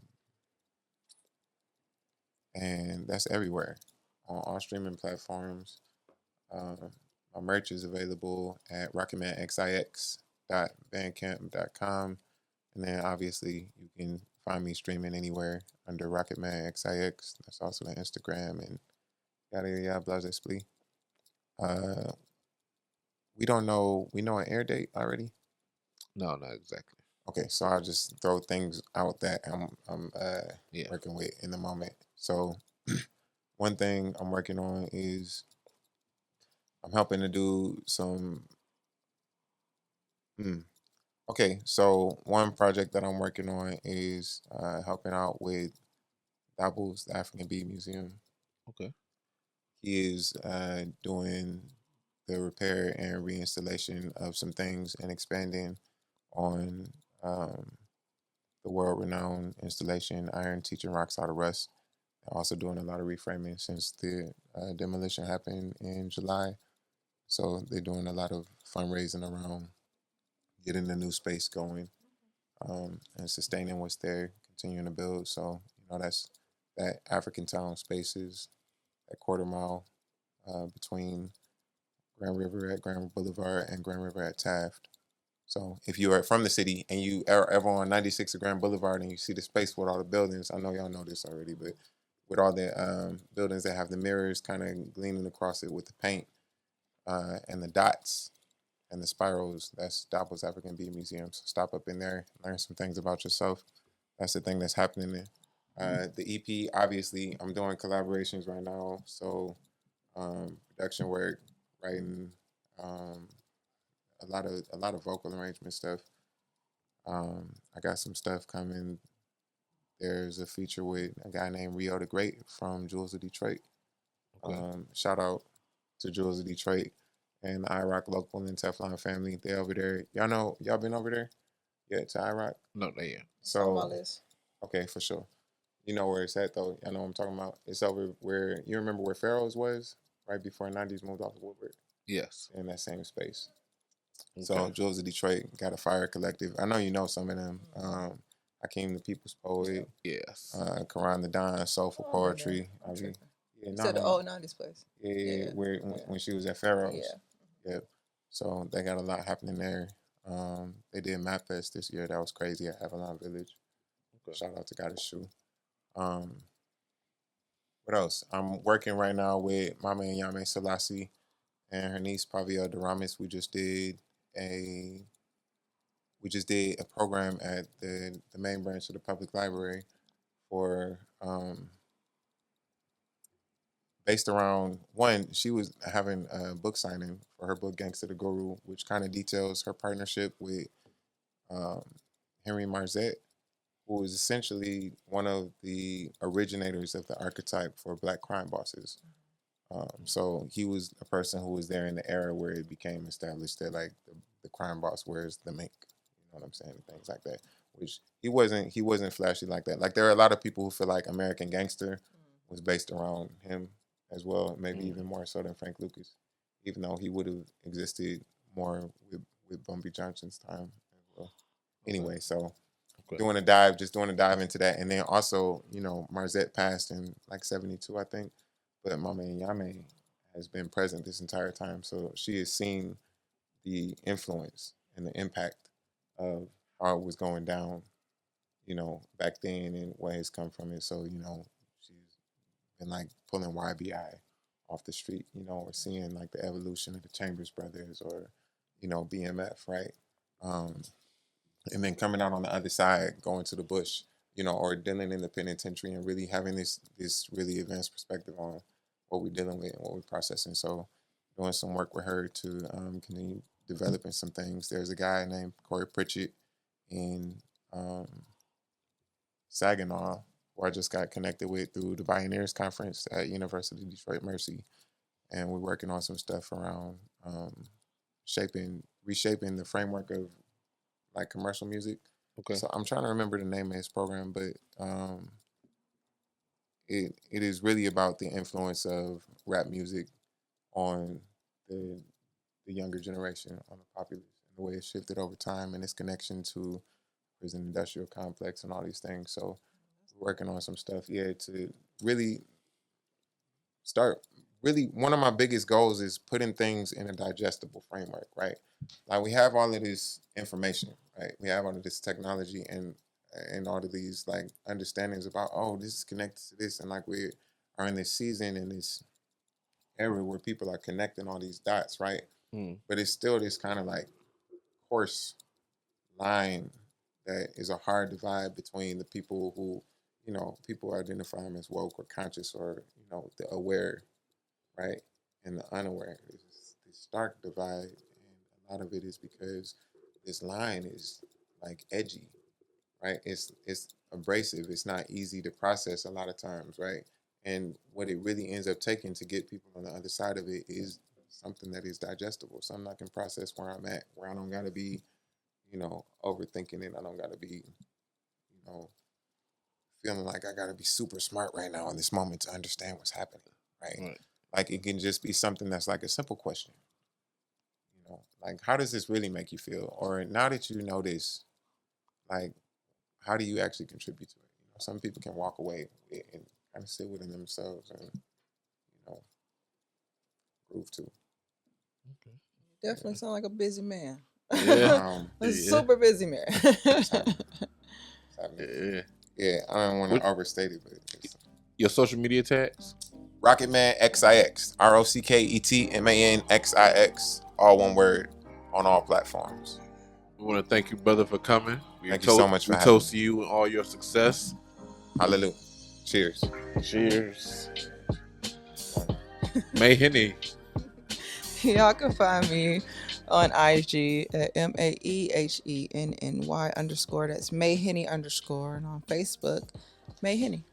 And that's everywhere on all streaming platforms. My merch is available at rocketmanxix.bandcamp.com. And then obviously you can find me streaming anywhere under rocketmanxix. That's also the Instagram and yada blah blah splee. We don't know. We know an air date already. No, not exactly. Okay, so I'll just throw things out that I'm working with in the moment. So one thing I'm working on is I'm helping to do some. Okay, so one project that I'm working on is helping out with Dabble's the African Bee Museum. Okay. He is doing the repair and reinstallation of some things and expanding on the world-renowned installation Iron Teaching Rocks Out of Rust. Also doing a lot of reframing since the demolition happened in July. So they're doing a lot of fundraising around getting the new space going and sustaining what's there, continuing to build. So, that's that African Town spaces, that quarter mile between Grand River at Grand Boulevard and Grand River at Taft. So if you are from the city and you are ever on 96 at Grand Boulevard and you see the space with all the buildings, I know y'all know this already, but with all the buildings that have the mirrors kind of gleaming across it with the paint and the dots and the spirals, that's Dabble's African Bee Museum. So stop up in there, learn some things about yourself. That's the thing that's happening there. The EP, obviously, I'm doing collaborations right now. So production work, writing, a lot of vocal arrangement stuff. I got some stuff coming. There's a feature with a guy named Rio the Great from Jules of Detroit. Okay. Shout out to Jules of Detroit and the IROC local and Teflon family. They over there. Y'all been over there? Yeah, to IROC? No, not yet. So, okay, for sure. You know where it's at though. I know what I'm talking about. It's over where, you remember where Pharaoh's was? Right before 90s moved off of Woodward? Yes. In that same space. Okay. So Jules of Detroit got a fire collective. I know you know some of them. Hakeem the People's Poet. Yes. Karan the Don, Soulful Poetry. The old 90s place. Yeah. When she was at Pharaoh's. Yeah. So they got a lot happening there. They did Map Fest this year. That was crazy at Avalon Village. Okay. Shout out to Goddess Shoe. What else? I'm working right now with Mama and Yame Selassie and her niece Pavia Daramis. We just did a program at the main branch of the public library for based around one. She was having a book signing for her book Gangsta the Guru, which kind of details her partnership with Henry Marzette, who is essentially one of the originators of the archetype for Black crime bosses. So he was a person who was there in the era where it became established that like the crime boss wears the mink. You know what I'm saying? Things like that. Which he wasn't flashy like that. Like there are a lot of people who feel like American Gangster was based around him as well, maybe even more so than Frank Lucas, even though he would have existed more with Bumpy Johnson's time as well. Anyway, so doing a dive into that. And then also, Marzette passed in like 72, I think. But my man Yame has been present this entire time. So she has seen the influence and the impact of how it was going down, back then and what has come from it. So, she's been like pulling YBI off the street, or seeing like the evolution of the Chambers Brothers or, BMF, right? And then coming out on the other side, going to the bush, or dealing in the penitentiary and really having this really advanced perspective on what we're dealing with and what we're processing. So doing some work with her to continue developing some things. There's a guy named Corey Pritchett in Saginaw, who I just got connected with through the Pioneers Conference at University of Detroit Mercy. And we're working on some stuff around reshaping the framework of like commercial music. Okay. So I'm trying to remember the name of his program, but it is really about the influence of rap music on the younger generation, on the populace, and the way it shifted over time and its connection to prison industrial complex and all these things. So we're working on some stuff, to really one of my biggest goals is putting things in a digestible framework, right? Like we have all of this information, right? We have all of this technology and all of these like understandings about, this is connected to this. And like we are in this season in this era where people are connecting all these dots, right? But it's still this kind of like coarse line that is a hard divide between the people who, people identify them as woke or conscious or, the aware, right? And the unaware. There's this stark divide. And a lot of it is because this line is like edgy, right? It's abrasive. It's not easy to process a lot of times, right? And what it really ends up taking to get people on the other side of it is something that is digestible, something I can process where I'm at, where I don't got to be, overthinking it. I don't got to be, feeling like I got to be super smart right now in this moment to understand what's happening, right? Like it can just be something that's like a simple question, like how does this really make you feel? Or now that you know this, like how do you actually contribute to it? Some people can walk away and kind of sit within themselves and, groove too. Okay. Definitely sound like a busy man. Yeah. A super busy man. Yeah, I don't want to overstate it, but your social media tags? Rocketman XIX, ROCKETMAN XIX, all one word on all platforms. We want to thank you, brother, for coming. Thank you so much for having me. We toast you and all your success. Hallelujah. Cheers. Cheers. Mae Henny. Y'all can find me on IG at MAEHENNY _. That's Mae Henny _. And on Facebook, Mae Henny.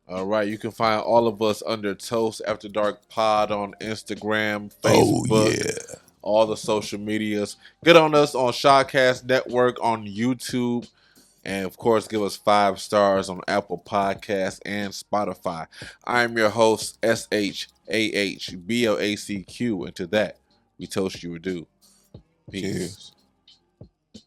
All right. You can find all of us under Toast After Dark Pod on Instagram, Facebook, all the social medias. Get on us on Shahcast Network on YouTube. And, of course, give us 5 stars on Apple Podcasts and Spotify. I'm your host, SHAHBLACQ. And to that, we toast you or do. Peace. Cheers.